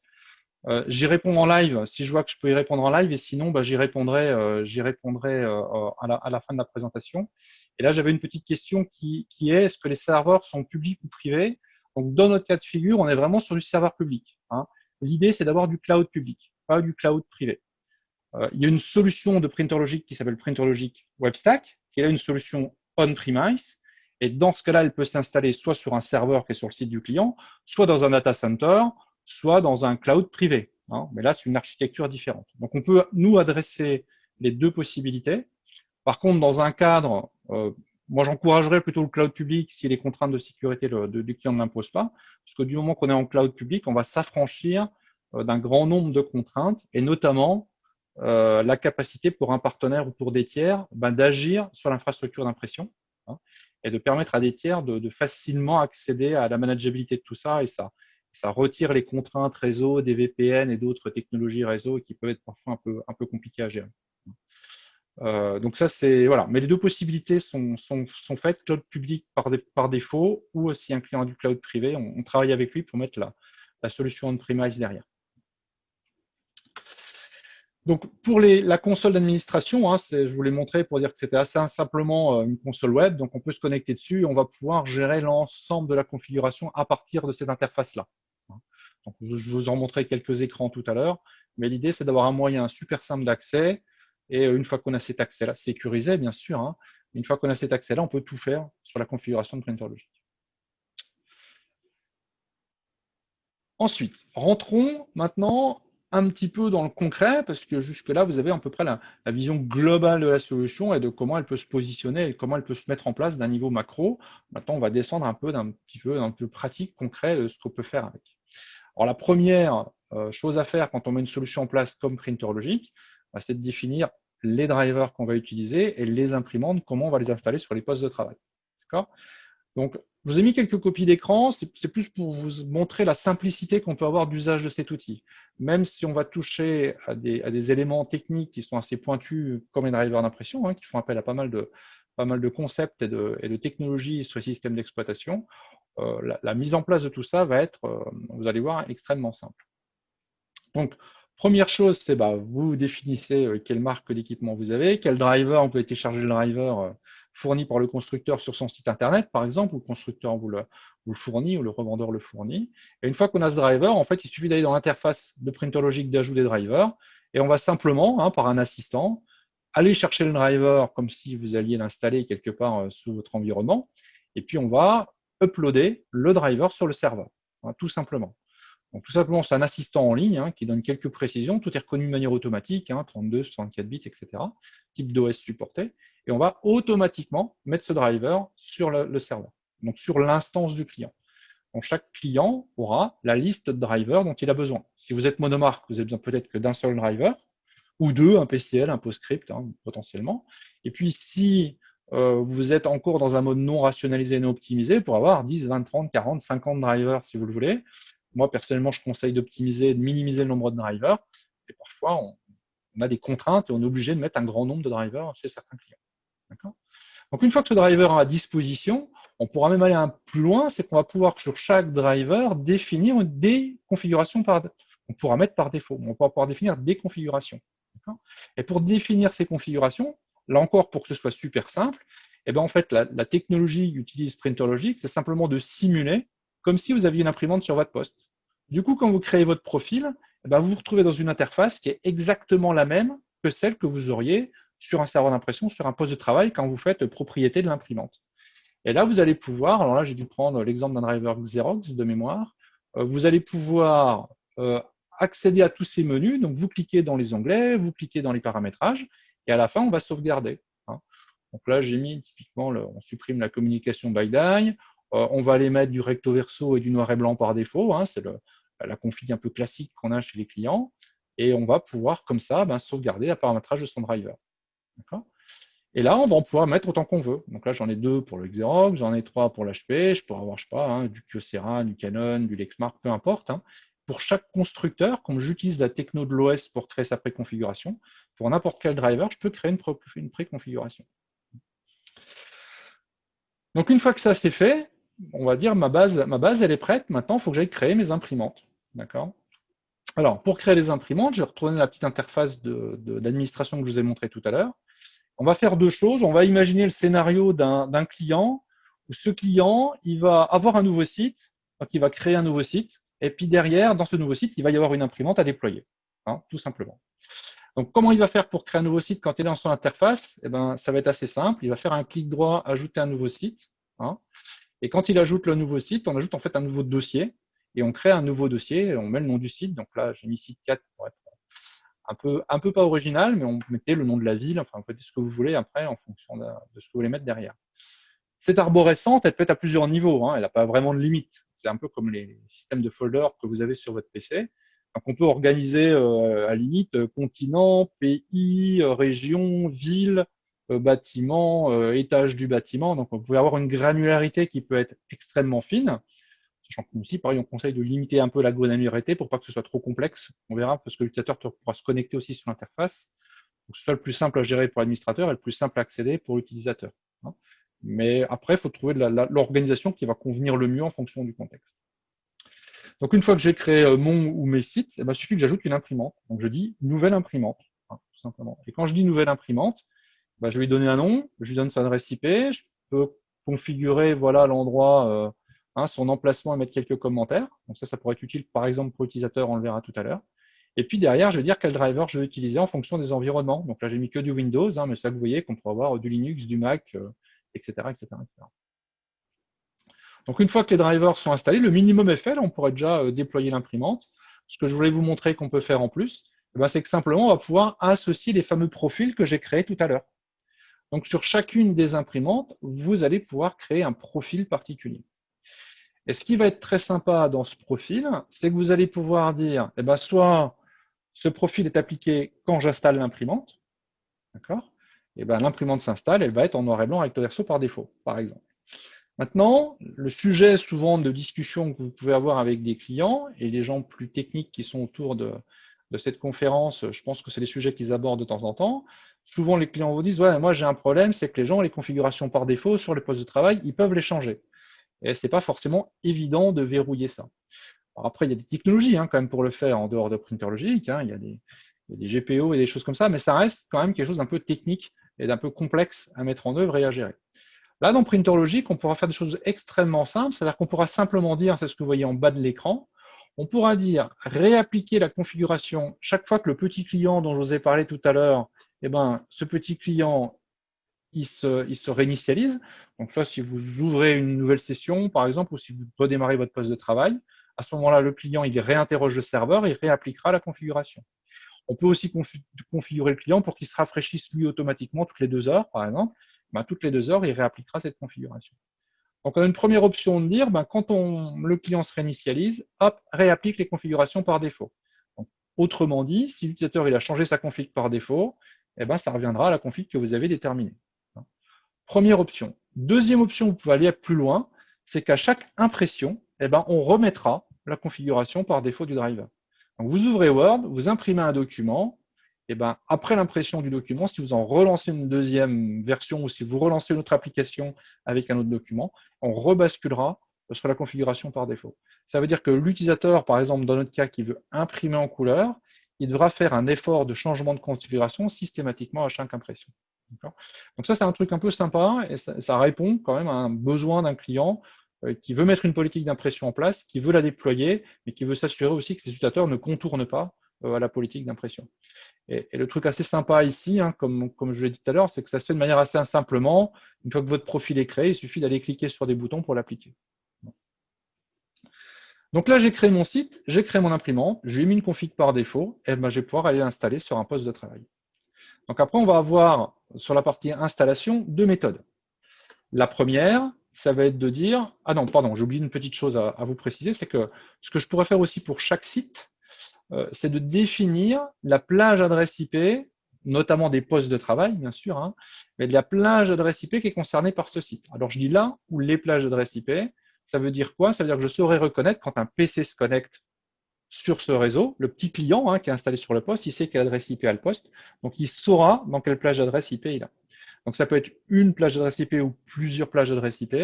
J'y réponds en live si je vois que je peux y répondre en live, et sinon, j'y répondrai à la fin de la présentation. Et là, j'avais une petite question qui est est-ce que les serveurs sont publics ou privés? Donc, dans notre cas de figure, on est vraiment sur du serveur public. L'idée, c'est d'avoir du cloud public, pas du cloud privé. Il y a une solution de Printerlogic qui s'appelle Printerlogic WebStack, qui est une solution on-premise. Et dans ce cas-là, elle peut s'installer soit sur un serveur qui est sur le site du client, soit dans un data center, soit dans un cloud privé. Mais là, c'est une architecture différente. Donc, on peut nous adresser les deux possibilités. Par contre, dans un cadre, moi, j'encouragerais plutôt le cloud public si les contraintes de sécurité du client ne l'imposent pas, parce que du moment qu'on est en cloud public, on va s'affranchir d'un grand nombre de contraintes, et notamment la capacité pour un partenaire ou pour des tiers d'agir sur l'infrastructure d'impression et de permettre à des tiers de facilement accéder à la manageabilité de tout ça, et ça retire les contraintes réseau, des VPN et d'autres technologies réseau qui peuvent être parfois un peu compliquées à gérer. Donc ça, c'est voilà. Mais les deux possibilités sont faites, cloud public par défaut, ou si un client a du cloud privé, on travaille avec lui pour mettre la solution on-premise derrière. Donc pour la console d'administration, hein, je vous l'ai montré pour dire que c'était assez simplement une console web, donc on peut se connecter dessus et on va pouvoir gérer l'ensemble de la configuration à partir de cette interface-là. Donc, je vous en montrais quelques écrans tout à l'heure, mais l'idée c'est d'avoir un moyen super simple d'accès, et une fois qu'on a cet accès-là, sécurisé bien sûr, hein, une fois qu'on a cet accès-là, on peut tout faire sur la configuration de PrinterLogic. Ensuite, rentrons maintenant un petit peu dans le concret, parce que jusque-là, vous avez à peu près la vision globale de la solution et de comment elle peut se positionner et comment elle peut se mettre en place d'un niveau macro. Maintenant, on va descendre un peu d'un peu pratique, concret, de ce qu'on peut faire avec. Alors, la première chose à faire quand on met une solution en place comme PrinterLogic, c'est de définir les drivers qu'on va utiliser et les imprimantes, comment on va les installer sur les postes de travail. D'accord ? Donc, je vous ai mis quelques copies d'écran, c'est plus pour vous montrer la simplicité qu'on peut avoir d'usage de cet outil. Même si on va toucher à des éléments techniques qui sont assez pointus, comme les drivers d'impression, hein, qui font appel à pas mal de concepts et de technologies sur les systèmes d'exploitation, la mise en place de tout ça va être, vous allez voir, extrêmement simple. Donc, première chose, c'est vous définissez quelle marque d'équipement vous avez, quel driver, on peut télécharger le driver fourni par le constructeur sur son site internet, par exemple, ou le constructeur vous le fournit, ou le revendeur le fournit. Et une fois qu'on a ce driver, en fait, il suffit d'aller dans l'interface de PrinterLogic d'ajout des drivers, et on va simplement, hein, par un assistant, aller chercher le driver comme si vous alliez l'installer quelque part sous votre environnement, et puis on va uploader le driver sur le serveur, hein, tout simplement. Donc, tout simplement, c'est un assistant en ligne, hein, qui donne quelques précisions. Tout est reconnu de manière automatique, hein, 32, 64 bits, etc. Type d'OS supporté. Et on va automatiquement mettre ce driver sur le serveur, donc sur l'instance du client. Donc, chaque client aura la liste de drivers dont il a besoin. Si vous êtes monomarque, vous avez besoin peut-être que d'un seul driver, ou deux, un PCL, un PostScript, hein, potentiellement. Et puis, si vous êtes encore dans un mode non rationalisé et non optimisé, pour avoir 10, 20, 30, 40, 50 drivers, si vous le voulez. Moi, personnellement, je conseille d'optimiser, de minimiser le nombre de drivers. Et parfois, on a des contraintes et on est obligé de mettre un grand nombre de drivers chez certains clients. Donc, une fois que ce driver est à disposition, on pourra même aller un peu plus loin, c'est qu'on va pouvoir, sur chaque driver, définir des configurations on pourra mettre par défaut. On pourra pouvoir définir des configurations. Et pour définir ces configurations, là encore, pour que ce soit super simple, en fait, la technologie qu'utilise PrinterLogic, c'est simplement de simuler comme si vous aviez une imprimante sur votre poste. Du coup, quand vous créez votre profil, vous vous retrouvez dans une interface qui est exactement la même que celle que vous auriez sur un serveur d'impression, sur un poste de travail, quand vous faites propriété de l'imprimante. Et là, vous allez pouvoir, alors là, j'ai dû prendre l'exemple d'un driver Xerox de mémoire, vous allez pouvoir accéder à tous ces menus. Donc, vous cliquez dans les onglets, vous cliquez dans les paramétrages, et à la fin, on va sauvegarder. Donc là, j'ai mis typiquement, on supprime la communication by die, on va aller mettre du recto verso et du noir et blanc par défaut, c'est la config un peu classique qu'on a chez les clients, et on va pouvoir comme ça sauvegarder le paramétrage de son driver. Et là, on va en pouvoir mettre autant qu'on veut. Donc là, j'en ai 2 pour le Xerox, j'en ai 3 pour l'HP, je pourrais avoir, je sais pas, du Kyocera, du Canon, du Lexmark, peu importe. Pour chaque constructeur, comme j'utilise la techno de l'OS pour créer sa préconfiguration, pour n'importe quel driver, je peux créer une préconfiguration. Donc une fois que ça c'est fait, on va dire ma base elle est prête. Maintenant, il faut que j'aille créer mes imprimantes. D'accord ? Alors, pour créer les imprimantes, je vais retourner la petite interface d'administration que je vous ai montré tout à l'heure. On va faire deux choses. On va imaginer le scénario d'un client où ce client, il va avoir un nouveau site, donc il va créer un nouveau site, et puis derrière, dans ce nouveau site, il va y avoir une imprimante à déployer, tout simplement. Donc, comment il va faire pour créer un nouveau site quand il est dans son interface ? Ça va être assez simple. Il va faire un clic droit, ajouter un nouveau site. Et quand il ajoute le nouveau site, on ajoute en fait un nouveau dossier, et on crée un nouveau dossier, et on met le nom du site. Donc là, j'ai mis site 4 pour être un peu pas original, mais on mettait le nom de la ville, enfin, vous mettez ce que vous voulez après en fonction de ce que vous voulez mettre derrière. Cette arborescente, elle peut être à plusieurs niveaux, elle n'a pas vraiment de limite. C'est un peu comme les systèmes de folders que vous avez sur votre PC. Donc, on peut organiser à la limite continent, pays, région, ville, bâtiment, étage du bâtiment. Donc, vous pouvez avoir une granularité qui peut être extrêmement fine. Sachant que aussi, pareil, on conseille de limiter un peu la granularité pour pas que ce soit trop complexe. On verra, parce que l'utilisateur pourra se connecter aussi sur l'interface. pour que ce soit le plus simple à gérer pour l'administrateur et le plus simple à accéder pour l'utilisateur. Hein. Mais après, il faut trouver l'organisation qui va convenir le mieux en fonction du contexte. Donc, une fois que j'ai créé mon ou mes sites, il suffit que j'ajoute une imprimante. Donc, je dis nouvelle imprimante, hein, tout simplement. Et quand je dis nouvelle imprimante, je vais lui donner un nom, je lui donne son adresse IP, je peux configurer voilà l'endroit, son emplacement et mettre quelques commentaires. Donc ça pourrait être utile par exemple pour l'utilisateur, on le verra tout à l'heure. Et puis derrière, je vais dire quel driver je vais utiliser en fonction des environnements. Donc là, j'ai mis que du Windows, mais c'est là que vous voyez qu'on peut avoir du Linux, du Mac, etc., etc., etc. Donc une fois que les drivers sont installés, le minimum est fait, là, on pourrait déjà déployer l'imprimante. Ce que je voulais vous montrer qu'on peut faire en plus, c'est que simplement, on va pouvoir associer les fameux profils que j'ai créés tout à l'heure. Donc, sur chacune des imprimantes, vous allez pouvoir créer un profil particulier. Et ce qui va être très sympa dans ce profil, c'est que vous allez pouvoir dire, soit ce profil est appliqué quand j'installe l'imprimante, d'accord? L'imprimante s'installe, elle va être en noir et blanc recto verso par défaut, par exemple. Maintenant, le sujet souvent de discussion que vous pouvez avoir avec des clients et les gens plus techniques qui sont autour de cette conférence, je pense que c'est les sujets qu'ils abordent de temps en temps. Souvent, les clients vous disent, ouais, moi j'ai un problème, c'est que les gens, les configurations par défaut sur les postes de travail, ils peuvent les changer. Et c'est pas forcément évident de verrouiller ça. Alors après, il y a des technologies quand même pour le faire en dehors de Printerlogic, il y a des GPO et des choses comme ça, mais ça reste quand même quelque chose d'un peu technique et d'un peu complexe à mettre en œuvre et à gérer. Là, dans Printerlogic, on pourra faire des choses extrêmement simples, c'est-à-dire qu'on pourra simplement dire, c'est ce que vous voyez en bas de l'écran, on pourra dire réappliquer la configuration chaque fois que le petit client dont je vous ai parlé tout à l'heure, ce petit client, il se réinitialise. Donc ça, si vous ouvrez une nouvelle session, par exemple, ou si vous redémarrez votre poste de travail, à ce moment-là, le client, il réinterroge le serveur et il réappliquera la configuration. On peut aussi configurer le client pour qu'il se rafraîchisse lui automatiquement toutes les 2 heures, par exemple. Toutes les 2 heures, il réappliquera cette configuration. Donc, on a une première option de dire, quand le client se réinitialise, hop, réapplique les configurations par défaut. Donc, autrement dit, si l'utilisateur il a changé sa config par défaut, ça reviendra à la config que vous avez déterminée. Première option. Deuxième option, vous pouvez aller plus loin, c'est qu'à chaque impression, on remettra la configuration par défaut du driver. Donc, vous ouvrez Word, vous imprimez un document, après l'impression du document, si vous en relancez une deuxième version ou si vous relancez une autre application avec un autre document, on rebasculera sur la configuration par défaut. Ça veut dire que l'utilisateur, par exemple, dans notre cas, qui veut imprimer en couleur, il devra faire un effort de changement de configuration systématiquement à chaque impression. Donc ça, c'est un truc un peu sympa et ça répond quand même à un besoin d'un client qui veut mettre une politique d'impression en place, qui veut la déployer, mais qui veut s'assurer aussi que ses utilisateurs ne contournent pas la politique d'impression. Et le truc assez sympa ici, comme je l'ai dit tout à l'heure, c'est que ça se fait de manière assez simplement. Une fois que votre profil est créé, il suffit d'aller cliquer sur des boutons pour l'appliquer. Donc là, j'ai créé mon site, j'ai créé mon imprimante, je lui ai mis une config par défaut, et je vais pouvoir aller l'installer sur un poste de travail. Donc après, on va avoir sur la partie installation 2 méthodes. La première, ça va être de dire, ah non, pardon, j'ai oublié une petite chose à vous préciser, c'est que ce que je pourrais faire aussi pour chaque site, c'est de définir la plage adresse IP, notamment des postes de travail, bien sûr, mais de la plage adresse IP qui est concernée par ce site. Alors, je dis là où les plages d'adresse IP, ça veut dire quoi? Ça veut dire que je saurais reconnaître quand un PC se connecte sur ce réseau, le petit client qui est installé sur le poste, il sait quelle adresse IP a le poste, donc il saura dans quelle plage d'adresse IP il a. Donc ça peut être une plage d'adresse IP ou plusieurs plages d'adresse IP.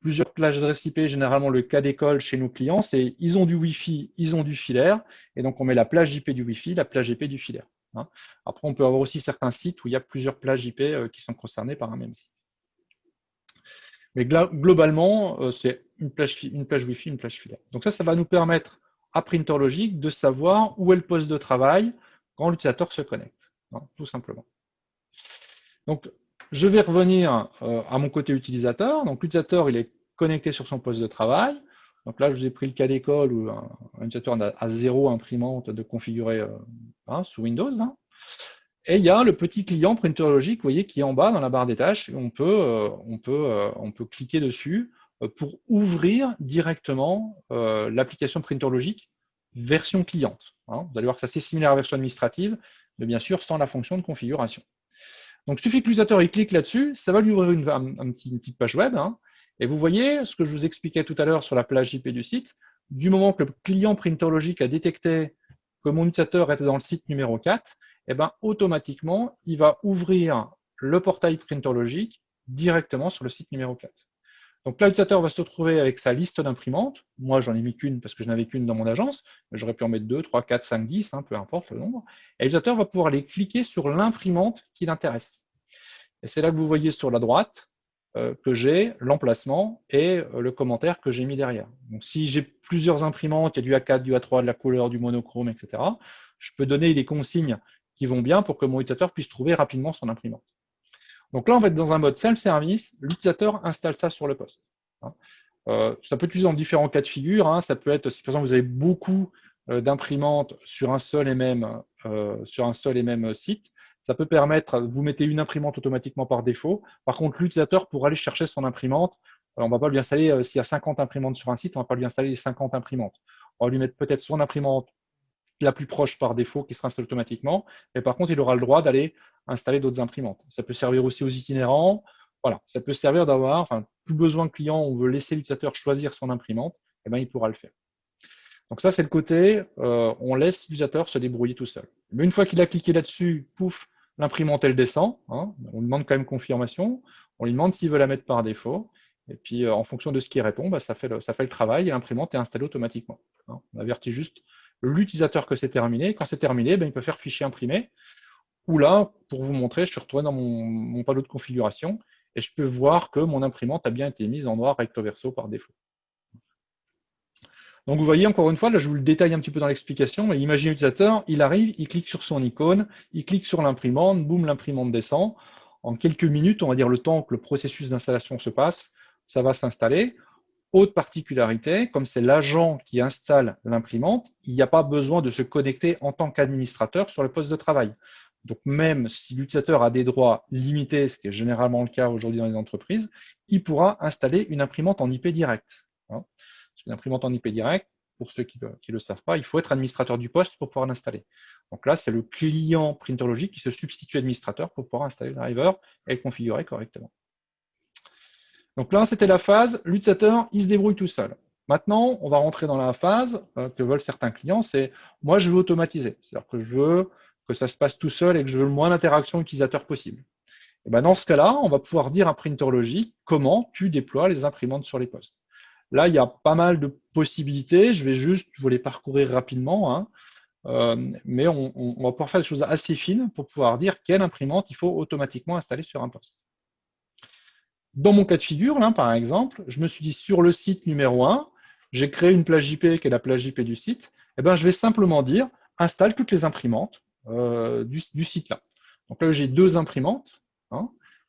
Plusieurs plages d'adresse IP, généralement le cas d'école chez nos clients, c'est ils ont du Wi-Fi, ils ont du filaire, et donc on met la plage IP du Wi-Fi, la plage IP du filaire. Après, on peut avoir aussi certains sites où il y a plusieurs plages IP qui sont concernées par un même site. Mais globalement, c'est une plage Wi-Fi, une plage filaire. Donc ça va nous permettre à Printerlogic de savoir où est le poste de travail quand l'utilisateur se connecte, tout simplement. Donc, je vais revenir à mon côté utilisateur. Donc, l'utilisateur, il est connecté sur son poste de travail. Donc là, je vous ai pris le cas d'école où un utilisateur a 0 imprimante de configurer sous Windows. Et il y a le petit client Printerlogic, vous voyez, qui est en bas dans la barre des tâches. Et on peut cliquer dessus pour ouvrir directement l'application Printerlogic version cliente. Vous allez voir que c'est assez similaire à la version administrative, mais bien sûr sans la fonction de configuration. Donc, il suffit que l'utilisateur clique là-dessus, ça va lui ouvrir une petite page web. Et vous voyez ce que je vous expliquais tout à l'heure sur la plage IP du site. Du moment que le client Printerlogic a détecté que mon utilisateur était dans le site numéro 4, eh ben, automatiquement, il va ouvrir le portail Printologic directement sur le site numéro 4. Donc là, l'utilisateur va se retrouver avec sa liste d'imprimantes. Moi, j'en ai mis qu'une parce que je n'avais qu'une dans mon agence, mais j'aurais pu en mettre 2, 3, 4, 5, 10, peu importe le nombre. Et l'utilisateur va pouvoir aller cliquer sur l'imprimante qui l'intéresse. Et c'est là que vous voyez sur la droite que j'ai l'emplacement et le commentaire que j'ai mis derrière. Donc si j'ai plusieurs imprimantes, il y a du A4, du A3, de la couleur, du monochrome, etc., je peux donner les consignes qui vont bien pour que mon utilisateur puisse trouver rapidement son imprimante. Donc là, on va être dans un mode self-service. L'utilisateur installe ça sur le poste. Ça peut être utilisé dans différents cas de figure. Ça peut être, si par exemple vous avez beaucoup d'imprimantes sur un seul et même site, ça peut permettre, vous mettez une imprimante automatiquement par défaut. Par contre, l'utilisateur pourra aller chercher son imprimante. On ne va pas lui installer, s'il y a 50 imprimantes sur un site, on ne va pas lui installer les 50 imprimantes. On va lui mettre peut-être son imprimante la plus proche par défaut qui sera installée automatiquement. Mais par contre, il aura le droit d'aller installer d'autres imprimantes. Ça peut servir aussi aux itinérants. Voilà, ça peut servir d'avoir, tout besoin de client, on veut laisser l'utilisateur choisir son imprimante, eh ben, il pourra le faire. Donc ça, c'est le côté, on laisse l'utilisateur se débrouiller tout seul. Mais une fois qu'il a cliqué là-dessus, pouf, l'imprimante, elle descend. On lui demande quand même confirmation. On lui demande s'il veut la mettre par défaut. Et puis, en fonction de ce qu'il répond, ça fait le travail et l'imprimante est installée automatiquement. On avertit juste l'utilisateur que c'est terminé. Quand c'est terminé, il peut faire fichier imprimé. Ou là, pour vous montrer, je suis retourné dans mon panneau de configuration et je peux voir que mon imprimante a bien été mise en noir recto verso par défaut. Donc vous voyez, encore une fois, là je vous le détaille un petit peu dans l'explication, mais imaginez l'utilisateur, il arrive, il clique sur son icône, il clique sur l'imprimante, boum, l'imprimante descend. En quelques minutes, on va dire le temps que le processus d'installation se passe, ça va s'installer. Autre particularité, comme c'est l'agent qui installe l'imprimante, il n'y a pas besoin de se connecter en tant qu'administrateur sur le poste de travail. Donc même si l'utilisateur a des droits limités, ce qui est généralement le cas aujourd'hui dans les entreprises, il pourra installer une imprimante en IP direct. Une imprimante en IP direct, pour ceux qui ne le savent pas, il faut être administrateur du poste pour pouvoir l'installer. Donc là, c'est le client Printologic qui se substitue administrateur pour pouvoir installer le driver et le configurer correctement. Donc là, c'était la phase, l'utilisateur, il se débrouille tout seul. Maintenant, on va rentrer dans la phase que veulent certains clients, c'est moi, je veux automatiser. C'est-à-dire que je veux que ça se passe tout seul et que je veux le moins d'interaction utilisateur possible. Et ben dans ce cas-là, on va pouvoir dire à Printologic comment tu déploies les imprimantes sur les postes. Là, il y a pas mal de possibilités. Je vais juste vous les parcourir rapidement. Mais on va pouvoir faire des choses assez fines pour pouvoir dire quelle imprimante il faut automatiquement installer sur un poste. Dans mon cas de figure, là, par exemple, je me suis dit sur le site numéro 1, j'ai créé une plage IP qui est la plage IP du site. Eh ben, je vais simplement dire installe toutes les imprimantes du site là. Donc là, j'ai 2 imprimantes.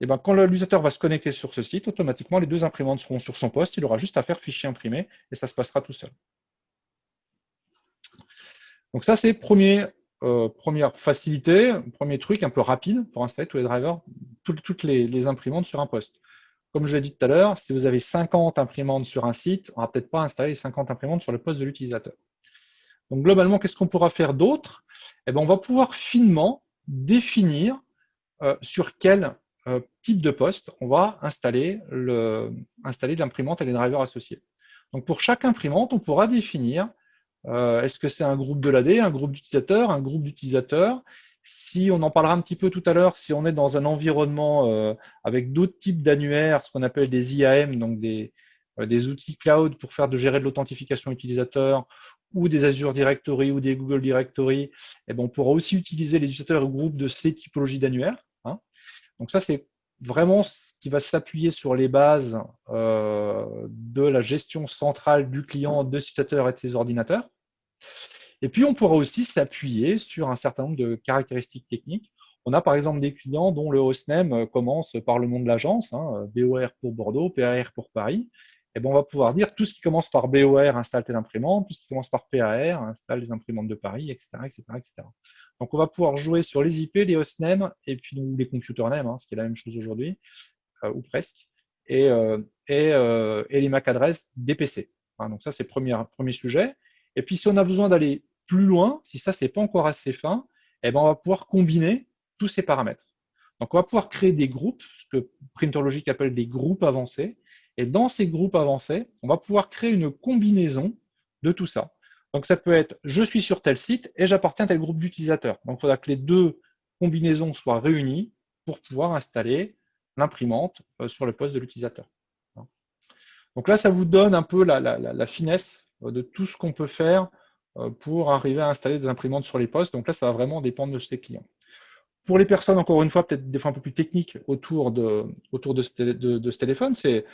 Et ben, quand l'utilisateur va se connecter sur ce site, automatiquement, les 2 imprimantes seront sur son poste. Il aura juste à faire fichier imprimé et ça se passera tout seul. Donc ça, c'est première facilité, premier truc un peu rapide pour installer tous les drivers, toutes les imprimantes sur un poste. Comme je l'ai dit tout à l'heure, si vous avez 50 imprimantes sur un site, on ne va peut-être pas installer les 50 imprimantes sur le poste de l'utilisateur. Donc globalement, qu'est-ce qu'on pourra faire d'autre? Eh ben, on va pouvoir finement définir sur quel type de poste on va installer l'imprimante et les drivers associés. Donc pour chaque imprimante, on pourra définir est-ce que c'est un groupe de l'AD, un groupe d'utilisateurs, un groupe d'utilisateurs. Si on en parlera un petit peu tout à l'heure, si on est dans un environnement avec d'autres types d'annuaires, ce qu'on appelle des IAM, donc des outils cloud pour gérer de l'authentification utilisateur, ou des Azure Directory ou des Google Directory, eh ben, on pourra aussi utiliser les utilisateurs et groupes de ces typologies d'annuaires. Donc ça, c'est vraiment ce qui va s'appuyer sur les bases de la gestion centrale du client, de ses utilisateurs et de ses ordinateurs. Et puis, on pourra aussi s'appuyer sur un certain nombre de caractéristiques techniques. On a par exemple des clients dont le hostname commence par le nom de l'agence, BOR pour Bordeaux, PAR pour Paris. Et ben, on va pouvoir dire tout ce qui commence par BOR installe telle imprimante, tout ce qui commence par PAR installe les imprimantes de Paris, etc., etc., etc. Donc, on va pouvoir jouer sur les IP, les hostnames, et puis les computer names, ce qui est la même chose aujourd'hui, ou presque, et les MAC adresses des PC. Donc ça, c'est le premier sujet. Et puis, si on a besoin d'aller plus loin, si ça, c'est pas encore assez fin, eh ben, on va pouvoir combiner tous ces paramètres. Donc, on va pouvoir créer des groupes, ce que Printologic appelle des groupes avancés. Et dans ces groupes avancés, on va pouvoir créer une combinaison de tout ça. Donc, ça peut être, je suis sur tel site et j'appartiens à tel groupe d'utilisateurs. Donc, il faudra que les deux combinaisons soient réunies pour pouvoir installer l'imprimante sur le poste de l'utilisateur. Donc là, ça vous donne un peu la finesse de tout ce qu'on peut faire pour arriver à installer des imprimantes sur les postes. Donc là, ça va vraiment dépendre de ces clients. Pour les personnes, encore une fois, peut-être des fois un peu plus techniques autour de ce téléphone, c'est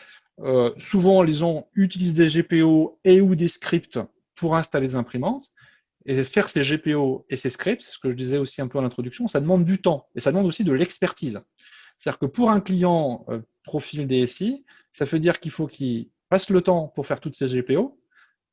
souvent les gens utilisent des GPO et ou des scripts pour installer des imprimantes. Et faire ces GPO et ces scripts, c'est ce que je disais aussi un peu en introduction, ça demande du temps et ça demande aussi de l'expertise. C'est-à-dire que pour un client profil DSI, ça veut dire qu'il faut qu'il passe le temps pour faire toutes ces GPO.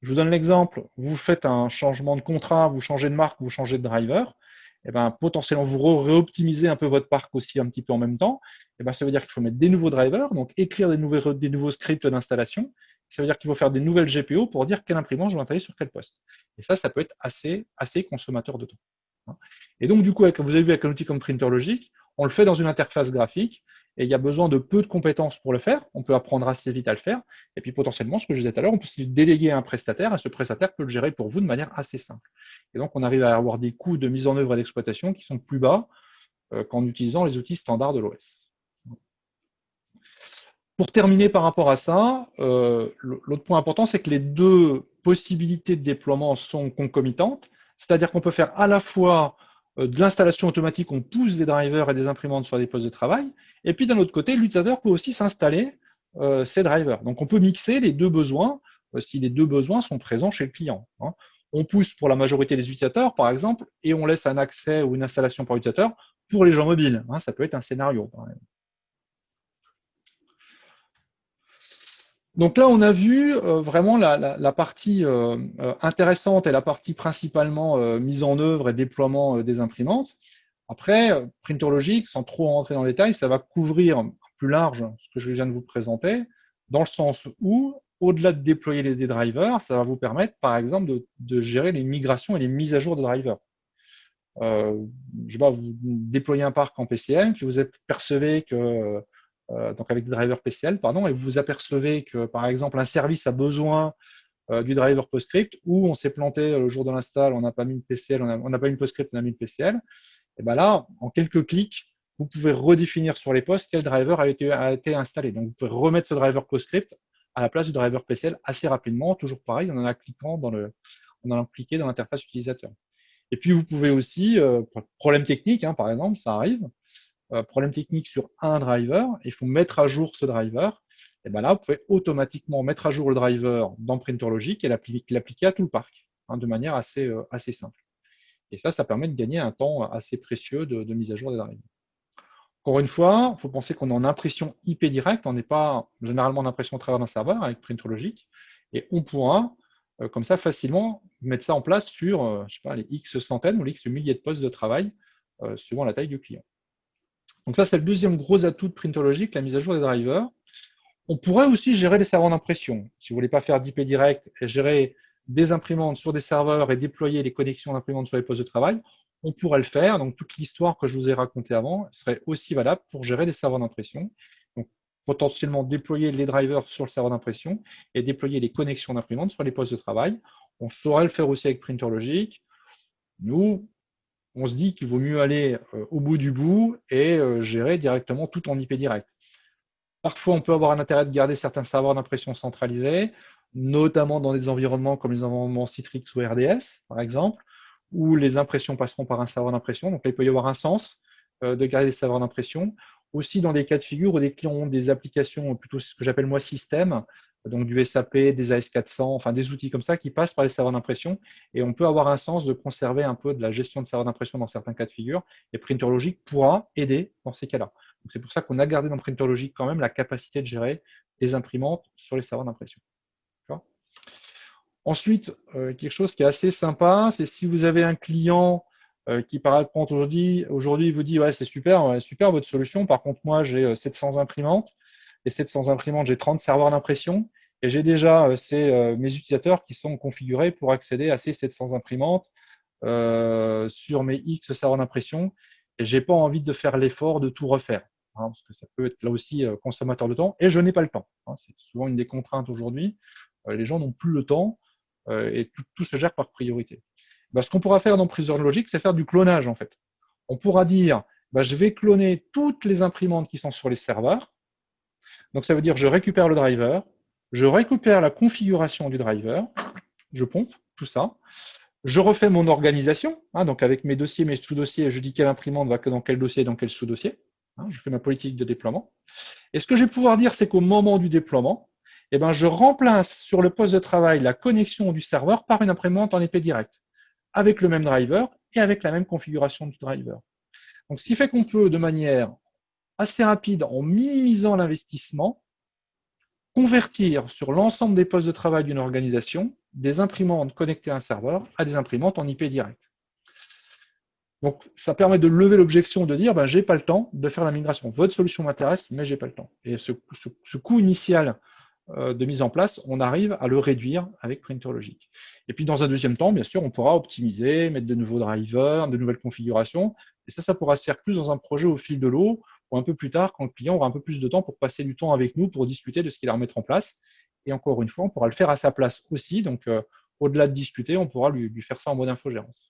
Je vous donne l'exemple, vous faites un changement de contrat, vous changez de marque, vous changez de driver, et ben, potentiellement vous réoptimisez un peu votre parc aussi un petit peu en même temps. Et ben, ça veut dire qu'il faut mettre des nouveaux drivers, donc écrire des nouveaux scripts d'installation. Ça veut dire qu'il faut faire des nouvelles GPO pour dire quelle imprimante je vais installer sur quel poste. Et ça peut être assez consommateur de temps. Et donc, du coup, vous avez vu avec un outil comme Printerlogic, on le fait dans une interface graphique et il y a besoin de peu de compétences pour le faire. On peut apprendre assez vite à le faire. Et puis, potentiellement, ce que je disais tout à l'heure, on peut se déléguer à un prestataire et ce prestataire peut le gérer pour vous de manière assez simple. Et donc, on arrive à avoir des coûts de mise en œuvre et d'exploitation qui sont plus bas qu'en utilisant les outils standards de l'OS. Pour terminer par rapport à ça, l'autre point important, c'est que les deux possibilités de déploiement sont concomitantes. C'est-à-dire qu'on peut faire à la fois de l'installation automatique, on pousse des drivers et des imprimantes sur des postes de travail, et puis d'un autre côté, l'utilisateur peut aussi s'installer ces drivers. Donc on peut mixer les deux besoins si les deux besoins sont présents chez le client. On pousse pour la majorité des utilisateurs, par exemple, et on laisse un accès ou une installation par utilisateur pour les gens mobiles. Ça peut être un scénario, par exemple. Donc là, on a vu vraiment la partie intéressante et la partie principalement mise en œuvre et déploiement des imprimantes. Après, Printerlogic, sans trop rentrer dans les détails, ça va couvrir plus large ce que je viens de vous présenter, dans le sens où, au-delà de déployer des drivers, ça va vous permettre, par exemple, de gérer les migrations et les mises à jour de drivers. Je sais pas, vous déployez un parc en PCM, puis vous percevez que donc avec des drivers PCL, pardon, et vous apercevez que, par exemple, un service a besoin du driver PostScript, ou on s'est planté le jour de l'install, on n'a pas mis une PCL, on n'a pas mis une PostScript, on a mis une PCL, et ben là, en quelques clics, vous pouvez redéfinir sur les postes quel driver a été installé. Donc, vous pouvez remettre ce driver PostScript à la place du driver PCL assez rapidement, toujours pareil, en allant cliquer dans l'interface utilisateur. Et puis, vous pouvez aussi, problème technique, par exemple, ça arrive, problème technique sur un driver, il faut mettre à jour ce driver. Et ben là, vous pouvez automatiquement mettre à jour le driver dans Printerlogic et l'appliquer à tout le parc, de manière assez simple. Et ça permet de gagner un temps assez précieux de mise à jour des drivers. Encore une fois, il faut penser qu'on est en impression IP directe, on n'est pas généralement en impression à travers un serveur avec Printerlogic, et on pourra, comme ça, facilement mettre ça en place sur, je sais pas, les X centaines ou les X milliers de postes de travail, suivant la taille du client. Donc ça, c'est le deuxième gros atout de Printerlogic, la mise à jour des drivers. On pourrait aussi gérer les serveurs d'impression. Si vous ne voulez pas faire d'IP direct et gérer des imprimantes sur des serveurs et déployer les connexions d'imprimantes sur les postes de travail, on pourrait le faire. Donc toute l'histoire que je vous ai racontée avant serait aussi valable pour gérer les serveurs d'impression. Donc potentiellement déployer les drivers sur le serveur d'impression et déployer les connexions d'imprimantes sur les postes de travail. On saurait le faire aussi avec Printerlogic. Nous, on se dit qu'il vaut mieux aller au bout du bout et gérer directement tout en IP direct. Parfois, on peut avoir un intérêt de garder certains serveurs d'impression centralisés, notamment dans des environnements comme les environnements Citrix ou RDS, par exemple, où les impressions passeront par un serveur d'impression. Donc là, il peut y avoir un sens de garder les serveurs d'impression. Aussi dans des cas de figure où des clients ont des applications plutôt ce que j'appelle moi système, donc du SAP, des AS400, enfin des outils comme ça qui passent par les serveurs d'impression. Et on peut avoir un sens de conserver un peu de la gestion de serveurs d'impression dans certains cas de figure. Et Printerlogic pourra aider dans ces cas-là. C'est pour ça qu'on a gardé dans Printerlogic quand même la capacité de gérer des imprimantes sur les serveurs d'impression. Ensuite, quelque chose qui est assez sympa, c'est si vous avez un client qui par exemple aujourd'hui vous dit ouais, c'est super, super votre solution. Par contre, moi j'ai 700 imprimantes. Et 700 imprimantes, j'ai 30 serveurs d'impression. Et j'ai déjà mes utilisateurs qui sont configurés pour accéder à ces 700 imprimantes sur mes X serveurs d'impression. Et j'ai pas envie de faire l'effort de tout refaire. Parce que ça peut être là aussi consommateur de temps. Et je n'ai pas le temps. C'est souvent une des contraintes aujourd'hui. Les gens n'ont plus le temps et tout se gère par priorité. Ce qu'on pourra faire dans Printerlogic, c'est faire du clonage en fait. On pourra dire, bah, je vais cloner toutes les imprimantes qui sont sur les serveurs. Donc ça veut dire je récupère le driver, je récupère la configuration du driver, je pompe tout ça, je refais mon organisation, hein, donc avec mes dossiers, mes sous-dossiers, je dis quelle imprimante va dans quel dossier, dans quel sous-dossier. Hein, je fais ma politique de déploiement. Et ce que je vais pouvoir dire, c'est qu'au moment du déploiement, eh ben, je remplace sur le poste de travail la connexion du serveur par une imprimante en IP direct, avec le même driver et avec la même configuration du driver. Donc, ce qui fait qu'on peut, de manière assez rapide, en minimisant l'investissement, convertir sur l'ensemble des postes de travail d'une organisation des imprimantes connectées à un serveur à des imprimantes en IP direct. Donc, ça permet de lever l'objection de dire, ben, j'ai pas le temps de faire la migration. Votre solution m'intéresse, mais j'ai pas le temps. Et ce coût initial de mise en place, on arrive à le réduire avec PrinterLogic. Et puis, dans un deuxième temps, bien sûr, on pourra optimiser, mettre de nouveaux drivers, de nouvelles configurations. Et ça pourra se faire plus dans un projet au fil de l'eau, ou un peu plus tard, quand le client aura un peu plus de temps pour passer du temps avec nous, pour discuter de ce qu'il a à remettre en place. Et encore une fois, on pourra le faire à sa place aussi. Donc, au-delà de discuter, on pourra lui faire ça en mode infogérance.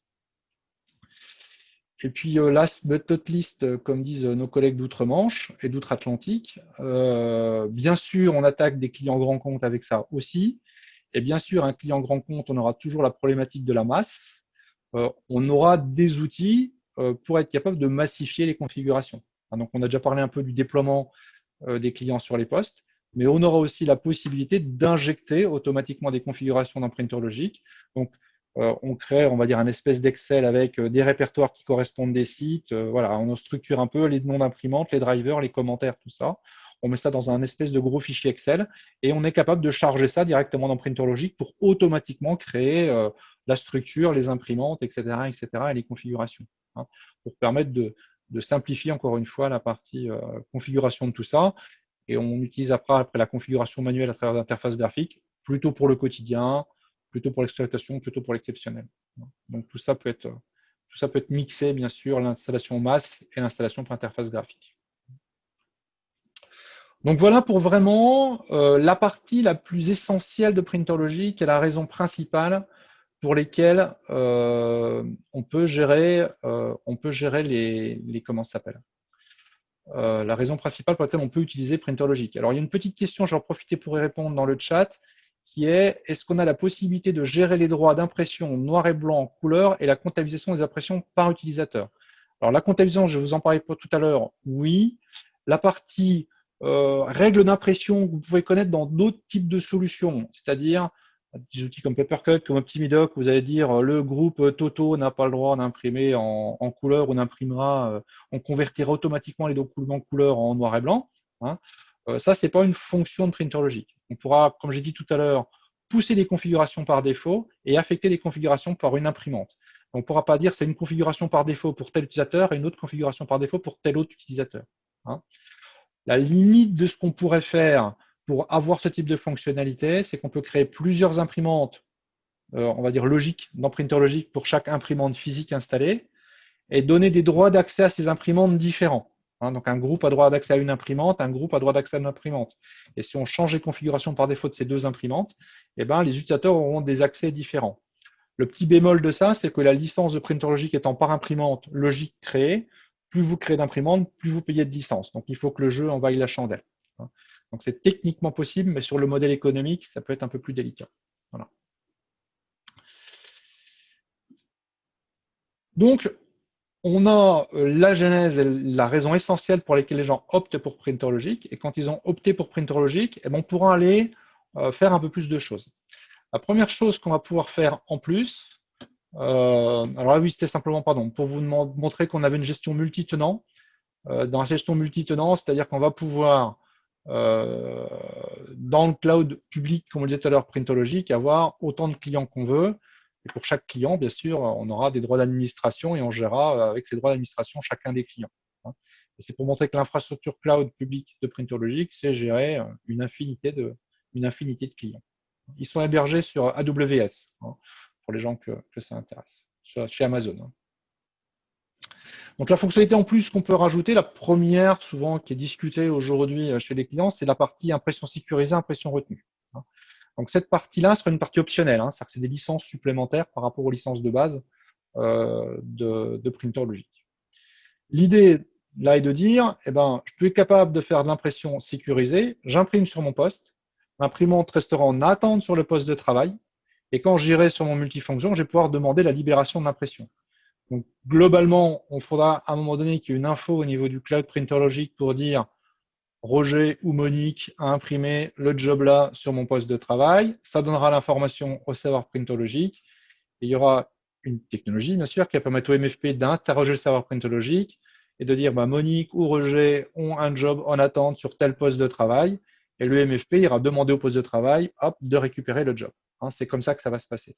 Et puis, last but not least, comme disent nos collègues d'outre-Manche et d'outre-Atlantique, bien sûr, on attaque des clients grands comptes avec ça aussi. Et bien sûr, un client grand compte, on aura toujours la problématique de la masse. On aura des outils pour être capable de massifier les configurations. Donc, on a déjà parlé un peu du déploiement des clients sur les postes, mais on aura aussi la possibilité d'injecter automatiquement des configurations dans PrinterLogic. Donc, on crée, on va dire, un espèce d'Excel avec des répertoires qui correspondent des sites. Voilà, on structure un peu les noms d'imprimantes, les drivers, les commentaires, tout ça. On met ça dans un espèce de gros fichier Excel et on est capable de charger ça directement dans PrinterLogic pour automatiquement créer la structure, les imprimantes, etc., etc., et les configurations, hein, pour permettre de simplifier encore une fois la partie configuration de tout ça. Et on utilise après la configuration manuelle à travers l'interface graphique, plutôt pour le quotidien, plutôt pour l'exploitation, plutôt pour l'exceptionnel. Donc tout ça peut être mixé, bien sûr, l'installation masse et l'installation par interface graphique. Donc voilà pour vraiment la partie la plus essentielle de PrinterLogic et la raison principale pour lesquelles on peut gérer les comment ça s'appelle la raison principale pour laquelle on peut utiliser PrinterLogic. Alors, il y a une petite question, j'en profite pour y répondre dans le chat, qui est, est-ce qu'on a la possibilité de gérer les droits d'impression noir et blanc en couleur et la comptabilisation des impressions par utilisateur? Alors, la comptabilisation, je vous en parlais tout à l'heure, oui. La partie règles d'impression que vous pouvez connaître dans d'autres types de solutions, c'est-à-dire des outils comme Papercut, comme Optimidoc, vous allez dire le groupe Toto n'a pas le droit d'imprimer en couleur, on convertira automatiquement les documents couleur en noir et blanc. Hein. Ça, c'est pas une fonction de PrinterLogic. On pourra, comme j'ai dit tout à l'heure, pousser des configurations par défaut et affecter des configurations par une imprimante. On ne pourra pas dire c'est une configuration par défaut pour tel utilisateur et une autre configuration par défaut pour tel autre utilisateur. Hein. La limite de ce qu'on pourrait faire pour avoir ce type de fonctionnalité, c'est qu'on peut créer plusieurs imprimantes, on va dire logiques, dans PrinterLogic pour chaque imprimante physique installée, et donner des droits d'accès à ces imprimantes différents. Hein, donc un groupe a droit d'accès à une imprimante, un groupe a droit d'accès à une imprimante. Et si on change les configurations par défaut de ces deux imprimantes, eh ben, les utilisateurs auront des accès différents. Le petit bémol de ça, c'est que la licence de PrinterLogic étant par imprimante logique créée, plus vous créez d'imprimantes, plus vous payez de licence. Donc il faut que le jeu en vaille la chandelle. Donc c'est techniquement possible, mais sur le modèle économique, ça peut être un peu plus délicat. Voilà. Donc, on a la genèse, la raison essentielle pour laquelle les gens optent pour PrinterLogic. Et quand ils ont opté pour PrinterLogic, eh ben, on pourra aller faire un peu plus de choses. La première chose qu'on va pouvoir faire en plus, alors là, oui, c'était simplement, pardon, pour vous montrer qu'on avait une gestion multi-tenant. Dans la gestion multi-tenant, c'est-à-dire qu'on va pouvoir, dans le cloud public, comme on le disait tout à l'heure, PrinterLogic, avoir autant de clients qu'on veut. Et pour chaque client, bien sûr, on aura des droits d'administration et on gérera avec ces droits d'administration chacun des clients. Et c'est pour montrer que l'infrastructure cloud publique de PrinterLogic, c'est gérer une infinité de clients. Ils sont hébergés sur AWS, pour les gens que ça intéresse, chez Amazon. Donc la fonctionnalité en plus qu'on peut rajouter, la première souvent qui est discutée aujourd'hui chez les clients, c'est la partie impression sécurisée, impression retenue. Donc cette partie-là sera une partie optionnelle, c'est-à-dire que c'est des licences supplémentaires par rapport aux licences de base de PrinterLogic. L'idée là est de dire, eh ben, je suis capable de faire de l'impression sécurisée, j'imprime sur mon poste, l'imprimante restera en attente sur le poste de travail, et quand j'irai sur mon multifonction, je vais pouvoir demander la libération de l'impression. Donc, globalement, on faudra à un moment donné qu'il y ait une info au niveau du cloud printer logique pour dire Roger ou Monique a imprimé le job là sur mon poste de travail. Ça donnera l'information au serveur printer logique. Et il y aura une technologie, bien sûr, qui va permettre au MFP d'interroger le serveur printer logique et de dire bah, Monique ou Roger ont un job en attente sur tel poste de travail. Et le MFP ira demander au poste de travail hop, de récupérer le job. Hein, c'est comme ça que ça va se passer.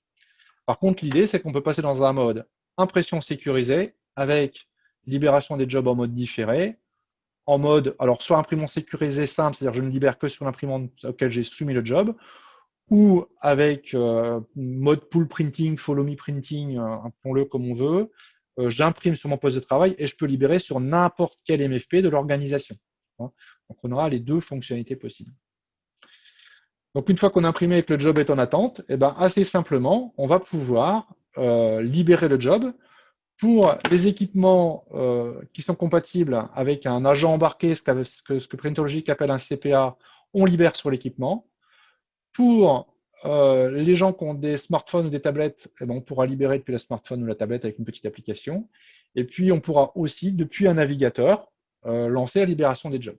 Par contre, l'idée, c'est qu'on peut passer dans un mode impression sécurisée avec libération des jobs en mode différé, en mode, alors soit imprimant sécurisé simple, c'est-à-dire je ne libère que sur l'imprimante auquel j'ai soumis le job, ou avec mode pull printing, follow me printing, appelons-le comme on veut, j'imprime sur mon poste de travail et je peux libérer sur n'importe quel MFP de l'organisation. Hein. Donc on aura les deux fonctionnalités possibles. Donc une fois qu'on a imprimé et que le job est en attente, eh ben, assez simplement, on va pouvoir libérer le job pour les équipements qui sont compatibles avec un agent embarqué, ce que Printologic appelle un CPA, on libère sur l'équipement. Pour les gens qui ont des smartphones ou des tablettes, eh ben, on pourra libérer depuis le smartphone ou la tablette avec une petite application. Et puis, on pourra aussi, depuis un navigateur, lancer la libération des jobs.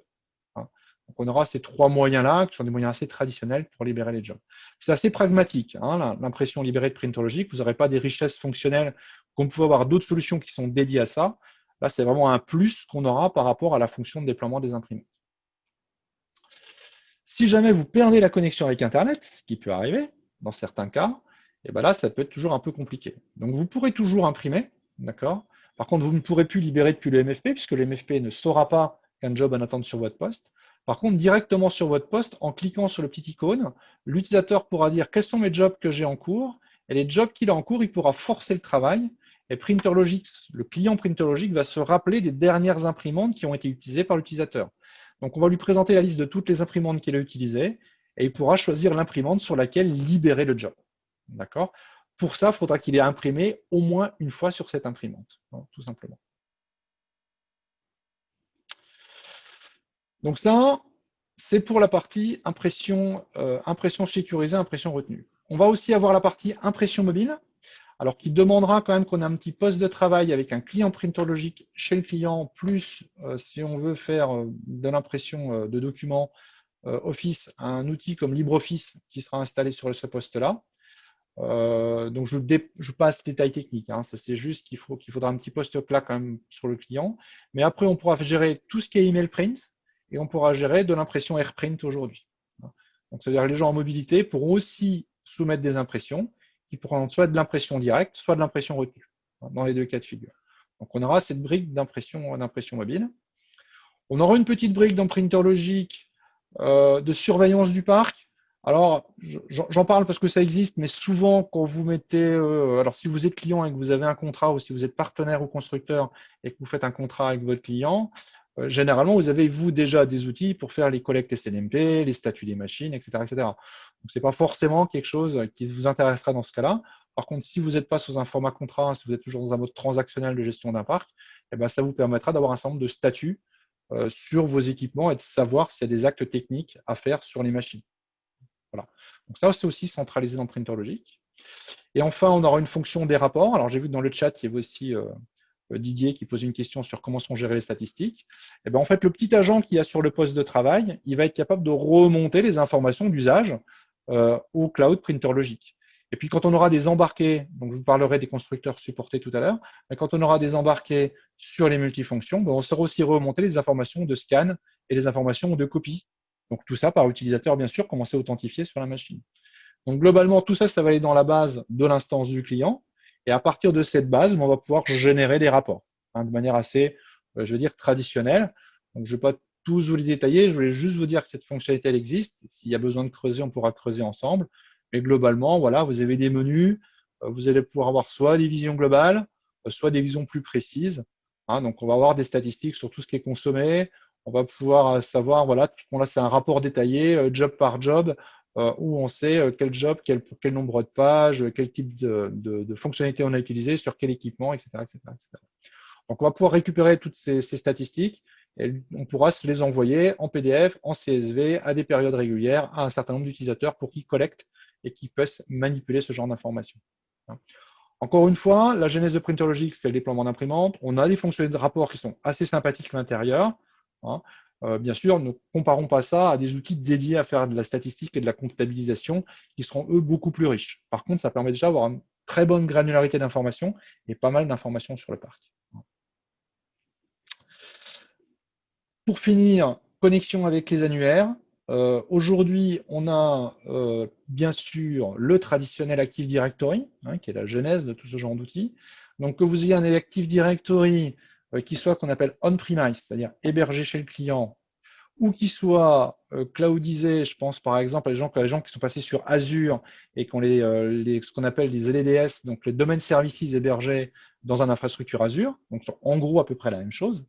Hein. Donc, on aura ces trois moyens-là, qui sont des moyens assez traditionnels pour libérer les jobs. C'est assez pragmatique, hein, l'impression libérée de Printologic. Vous n'aurez pas des richesses fonctionnelles comme vous pouvez avoir d'autres solutions qui sont dédiées à ça. Là, c'est vraiment un plus qu'on aura par rapport à la fonction de déploiement des imprimantes. Si jamais vous perdez la connexion avec Internet, ce qui peut arriver dans certains cas, et ben là, ça peut être toujours un peu compliqué. Donc, vous pourrez toujours imprimer, d'accord. Par contre, vous ne pourrez plus libérer depuis le MFP, puisque le MFP ne saura pas qu'un job en attente sur votre poste. Par contre, directement sur votre poste, en cliquant sur le petit icône, l'utilisateur pourra dire quels sont mes jobs que j'ai en cours, et les jobs qu'il a en cours, il pourra forcer le travail, et PrinterLogic, le client PrinterLogic va se rappeler des dernières imprimantes qui ont été utilisées par l'utilisateur. Donc, on va lui présenter la liste de toutes les imprimantes qu'il a utilisées et il pourra choisir l'imprimante sur laquelle libérer le job. D'accord. Pour ça, il faudra qu'il ait imprimé au moins une fois sur cette imprimante, tout simplement. Donc ça, c'est pour la partie impression, impression sécurisée, impression retenue. On va aussi avoir la partie impression mobile, alors qui demandera quand même qu'on ait un petit poste de travail avec un client printer logique chez le client, plus si on veut faire de l'impression de documents Office, un outil comme LibreOffice qui sera installé sur ce poste-là. Donc je passe les détails techniques, hein. Ça c'est juste qu'il faudra un petit poste là quand même sur le client. Mais après, on pourra gérer tout ce qui est email print et on pourra gérer de l'impression AirPrint aujourd'hui. Donc c'est-à-dire que les gens en mobilité pourront aussi soumettre des impressions qui pourront soit de l'impression directe, soit de l'impression retenue, dans les deux cas de figure. Donc on aura cette brique d'impression mobile. On aura une petite brique dans Printer Logic de surveillance du parc. Alors, j'en parle parce que ça existe, mais souvent, quand vous mettez, alors si vous êtes client et que vous avez un contrat, ou si vous êtes partenaire ou constructeur et que vous faites un contrat avec votre client, généralement, vous avez, vous, déjà des outils pour faire les collectes SNMP, les statuts des machines, etc., etc. Donc, ce n'est pas forcément quelque chose qui vous intéressera dans ce cas-là. Par contre, si vous n'êtes pas sous un format contrat, si vous êtes toujours dans un mode transactionnel de gestion d'un parc, eh ben, ça vous permettra d'avoir un certain nombre de statuts sur vos équipements et de savoir s'il y a des actes techniques à faire sur les machines. Voilà. Donc ça, c'est aussi centralisé dans Printer Logic. Et enfin, on aura une fonction des rapports. Alors, j'ai vu que dans le chat, il y avait aussi Didier qui posait une question sur comment sont gérées les statistiques. Et ben, en fait, le petit agent qui a sur le poste de travail, il va être capable de remonter les informations d'usage au cloud Printer Logic. Et puis, quand on aura des embarqués, donc je vous parlerai des constructeurs supportés tout à l'heure, mais quand on aura des embarqués sur les multifonctions, ben on saura aussi remonter les informations de scan et les informations de copie. Donc, tout ça par utilisateur, bien sûr, comment c'est authentifié sur la machine. Donc, globalement, tout ça, ça va aller dans la base de l'instance du client. Et à partir de cette base, on va pouvoir générer des rapports de manière assez, je veux dire, traditionnelle. Donc, je ne vais pas tous vous les détailler. Je voulais juste vous dire que cette fonctionnalité, elle existe. S'il y a besoin de creuser, on pourra creuser ensemble. Mais globalement, voilà, vous avez des menus. Vous allez pouvoir avoir soit des visions globales, soit des visions plus précises. Donc, on va avoir des statistiques sur tout ce qui est consommé. On va pouvoir savoir, voilà, là, c'est un rapport détaillé, job par job, où on sait quel job, quel nombre de pages, quel type de fonctionnalité on a utilisé, sur quel équipement, etc., etc., etc. Donc, on va pouvoir récupérer toutes ces statistiques et on pourra se les envoyer en PDF, en CSV, à des périodes régulières, à un certain nombre d'utilisateurs pour qu'ils collectent et qu'ils puissent manipuler ce genre d'informations. Encore une fois, la genèse de Printologic, c'est le déploiement d'imprimantes. On a des fonctionnalités de rapport qui sont assez sympathiques à l'intérieur. Bien sûr, ne comparons pas ça à des outils dédiés à faire de la statistique et de la comptabilisation qui seront, eux, beaucoup plus riches. Par contre, ça permet déjà d'avoir une très bonne granularité d'informations et pas mal d'informations sur le parc. Pour finir, connexion avec les annuaires. Aujourd'hui, on a bien sûr le traditionnel Active Directory, qui est la genèse de tout ce genre d'outils. Donc, que vous ayez un Active Directory qui soit qu'on appelle on-premise, c'est-à-dire hébergé chez le client, ou qui soit cloudisé, je pense par exemple à les gens qui sont passés sur Azure et qui ont ce qu'on appelle les LDS, donc les domain services hébergés dans une infrastructure Azure, donc en gros à peu près la même chose.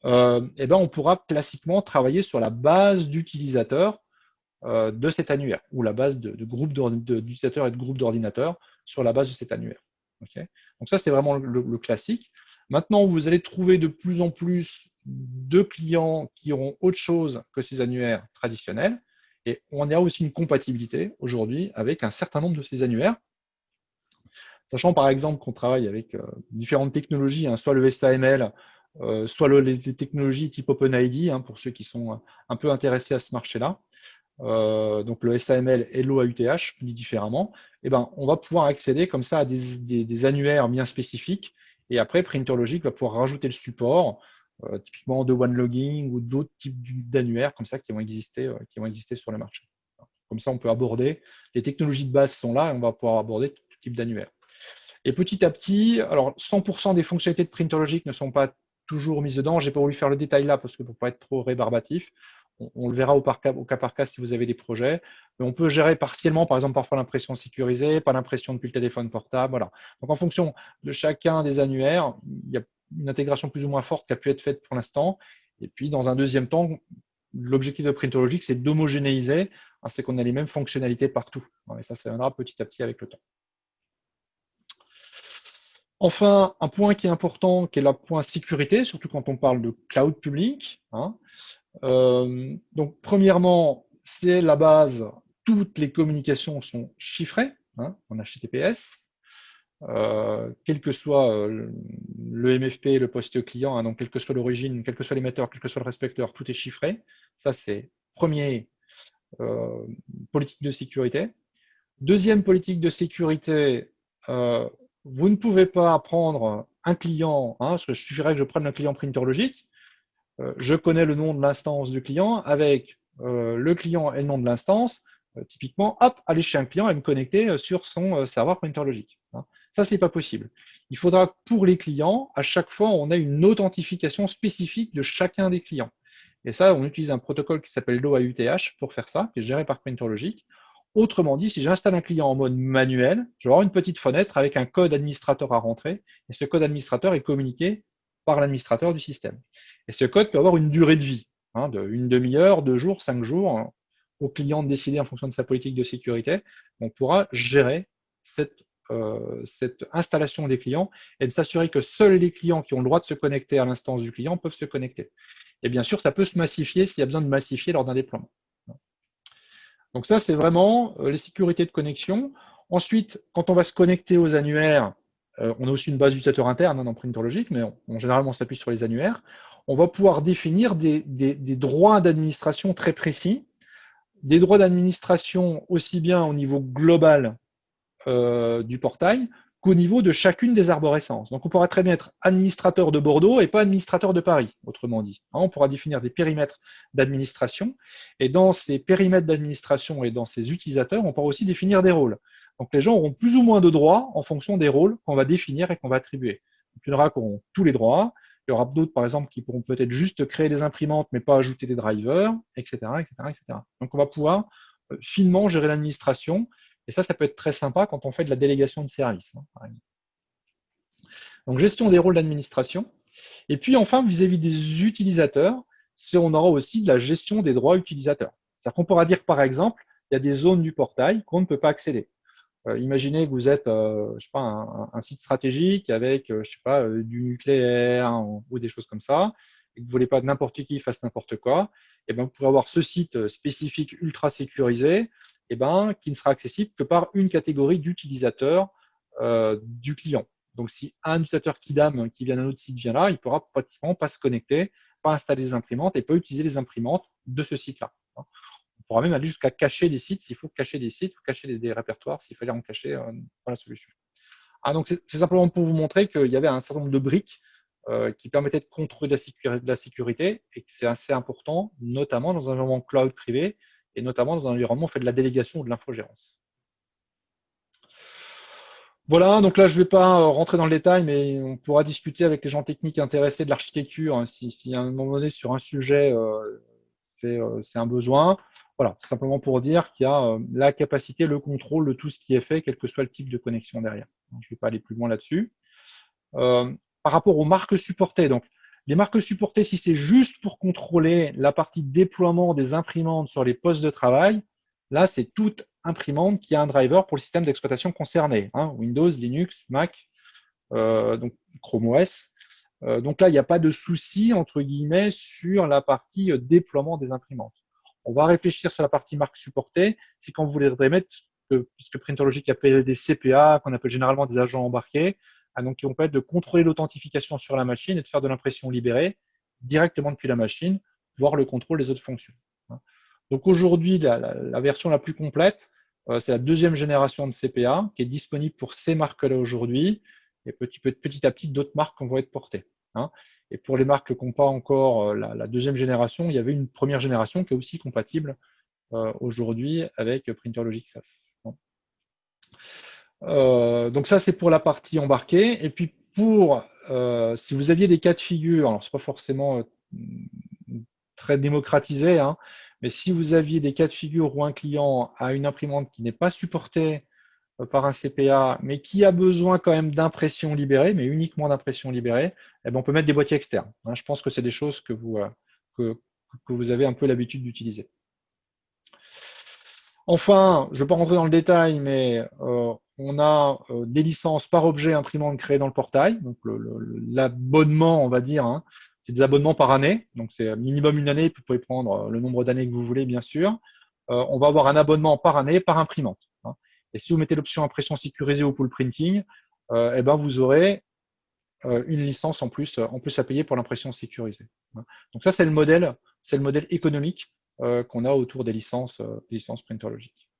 Et ben on pourra classiquement travailler sur la base d'utilisateurs de cet annuaire, ou la base de groupes d'utilisateurs et de groupes d'ordinateurs sur la base de cet annuaire. Okay, donc ça, c'est vraiment le classique. Maintenant, vous allez trouver de plus en plus de clients qui auront autre chose que ces annuaires traditionnels, et on a aussi une compatibilité aujourd'hui avec un certain nombre de ces annuaires, sachant par exemple qu'on travaille avec différentes technologies, soit le SAML, soit les technologies type OpenID, pour ceux qui sont un peu intéressés à ce marché-là. Donc le SAML et l'OAuth, dit différemment, on va pouvoir accéder comme ça à des annuaires bien spécifiques. Et après, Printologic va pouvoir rajouter le support, typiquement de OneLogging ou d'autres types d'annuaires comme ça qui vont exister sur le marché. Comme ça, on peut aborder, les technologies de base sont là et on va pouvoir aborder tout type d'annuaire. Et petit à petit, alors 100% des fonctionnalités de Printologic ne sont pas toujours mises dedans. Je n'ai pas voulu faire le détail là parce que pour ne pas être trop rébarbatif, on le verra au cas par cas si vous avez des projets. Mais on peut gérer partiellement, par exemple, parfois l'impression sécurisée, pas l'impression depuis le téléphone portable. Voilà. Donc en fonction de chacun des annuaires, il y a une intégration plus ou moins forte qui a pu être faite pour l'instant. Et puis dans un deuxième temps, l'objectif de Printologic, c'est d'homogénéiser, c'est qu'on a les mêmes fonctionnalités partout. Et ça viendra petit à petit avec le temps. Enfin, un point qui est important, qui est le point sécurité, surtout quand on parle de cloud public. Donc, premièrement, c'est la base. Toutes les communications sont chiffrées en HTTPS, quel que soit le MFP, le poste client, donc quelle que soit l'origine, quel que soit l'émetteur, quel que soit le respecteur, tout est chiffré. Ça, c'est premier politique de sécurité. Deuxième politique de sécurité, vous ne pouvez pas prendre un client, parce que je suffirait que je prenne un client Printologic, je connais le nom de l'instance du client, avec le client et le nom de l'instance, typiquement, hop, aller chez un client et me connecter sur son serveur Printologic. Ça, c'est pas possible. Il faudra que pour les clients, à chaque fois, on ait une authentification spécifique de chacun des clients. Et ça, on utilise un protocole qui s'appelle l'OAuth pour faire ça, qui est géré par Printologic. Autrement dit, si j'installe un client en mode manuel, je vais avoir une petite fenêtre avec un code administrateur à rentrer, et ce code administrateur est communiqué par l'administrateur du système. Et ce code peut avoir une durée de vie, d'une demi-heure, 2 jours, 5 jours, au client de décider en fonction de sa politique de sécurité. On pourra gérer cette installation des clients et de s'assurer que seuls les clients qui ont le droit de se connecter à l'instance du client peuvent se connecter. Et bien sûr, ça peut se massifier s'il y a besoin de massifier lors d'un déploiement. Donc ça, c'est vraiment les sécurités de connexion. Ensuite, quand on va se connecter aux annuaires, on a aussi une base d'utilisateurs interne dans Printologic, mais généralement, on s'appuie sur les annuaires. On va pouvoir définir des droits d'administration très précis, des droits d'administration aussi bien au niveau global du portail qu'au niveau de chacune des arborescences. Donc, on pourra très bien être administrateur de Bordeaux et pas administrateur de Paris, autrement dit. On pourra définir des périmètres d'administration, et dans ces périmètres d'administration et dans ces utilisateurs, on pourra aussi définir des rôles. Donc, les gens auront plus ou moins de droits en fonction des rôles qu'on va définir et qu'on va attribuer. Donc, il y en aura qui auront tous les droits. Il y aura d'autres, par exemple, qui pourront peut-être juste créer des imprimantes, mais pas ajouter des drivers, etc., etc., etc. Donc, on va pouvoir finement gérer l'administration. Et ça peut être très sympa quand on fait de la délégation de services, par exemple. Donc, gestion des rôles d'administration. Et puis, enfin, vis-à-vis des utilisateurs, on aura aussi de la gestion des droits utilisateurs. C'est-à-dire qu'on pourra dire, par exemple, il y a des zones du portail qu'on ne peut pas accéder. Imaginez que vous êtes, je sais pas, un site stratégique avec, je sais pas, du nucléaire ou des choses comme ça, et que vous voulez pas que n'importe qui fasse n'importe quoi. Et ben, vous pourrez avoir ce site spécifique ultra sécurisé, et ben, qui ne sera accessible que par une catégorie d'utilisateurs du client. Donc, si un utilisateur Kidam qui vient d'un autre site vient là, il pourra pratiquement pas se connecter, pas installer les imprimantes et pas utiliser les imprimantes de ce site-là. On pourra même aller jusqu'à cacher des sites, s'il faut cacher des sites ou cacher des répertoires, s'il fallait en cacher dans la solution. Donc c'est simplement pour vous montrer qu'il y avait un certain nombre de briques qui permettaient de contrôler de la sécurité et que c'est assez important, notamment dans un environnement cloud privé et notamment dans un environnement fait de la délégation ou de l'infogérance. Voilà, donc là je ne vais pas rentrer dans le détail, mais on pourra discuter avec les gens techniques intéressés de l'architecture hein, si à un moment donné sur un sujet c'est un besoin. Voilà, c'est simplement pour dire qu'il y a la capacité, le contrôle de tout ce qui est fait, quel que soit le type de connexion derrière. Donc, je ne vais pas aller plus loin là-dessus. Par rapport aux marques supportées, donc les marques supportées, si c'est juste pour contrôler la partie déploiement des imprimantes sur les postes de travail, là c'est toute imprimante qui a un driver pour le système d'exploitation concerné, hein, Windows, Linux, Mac, donc Chrome OS. Donc là, il n'y a pas de souci, entre guillemets, sur la partie déploiement des imprimantes. On va réfléchir sur la partie marque supportée. C'est quand vous voudrez mettre, puisque Printologic appelle des CPA, qu'on appelle généralement des agents embarqués, donc qui vont permettre de contrôler l'authentification sur la machine et de faire de l'impression libérée directement depuis la machine, voire le contrôle des autres fonctions. Donc aujourd'hui, la version la plus complète, c'est la deuxième génération de CPA qui est disponible pour ces marques-là aujourd'hui. Et petit à petit, d'autres marques vont être portées. Et pour les marques qui n'ont pas encore la deuxième génération, il y avait une première génération qui est aussi compatible aujourd'hui avec Printerlogic SAS. Donc ça, c'est pour la partie embarquée. Et puis pour, si vous aviez des cas de figure, alors c'est pas forcément très démocratisé, hein, mais si vous aviez des cas de figure où un client a une imprimante qui n'est pas supportée par un CPA, mais qui a besoin quand même d'impression libérée, mais uniquement d'impression libérée, eh ben, on peut mettre des boîtiers externes. Je pense que c'est des choses que, que vous avez un peu l'habitude d'utiliser. Enfin, je ne vais pas rentrer dans le détail, mais on a des licences par objet imprimante créées dans le portail. Donc l'abonnement, on va dire, hein, c'est des abonnements par année. Donc c'est minimum une année, puis vous pouvez prendre le nombre d'années que vous voulez, bien sûr. On va avoir un abonnement par année par imprimante. Et si vous mettez l'option impression sécurisée ou pool printing, eh ben vous aurez une licence en plus à payer pour l'impression sécurisée. Donc ça, c'est le modèle économique qu'on a autour des licences Printologic.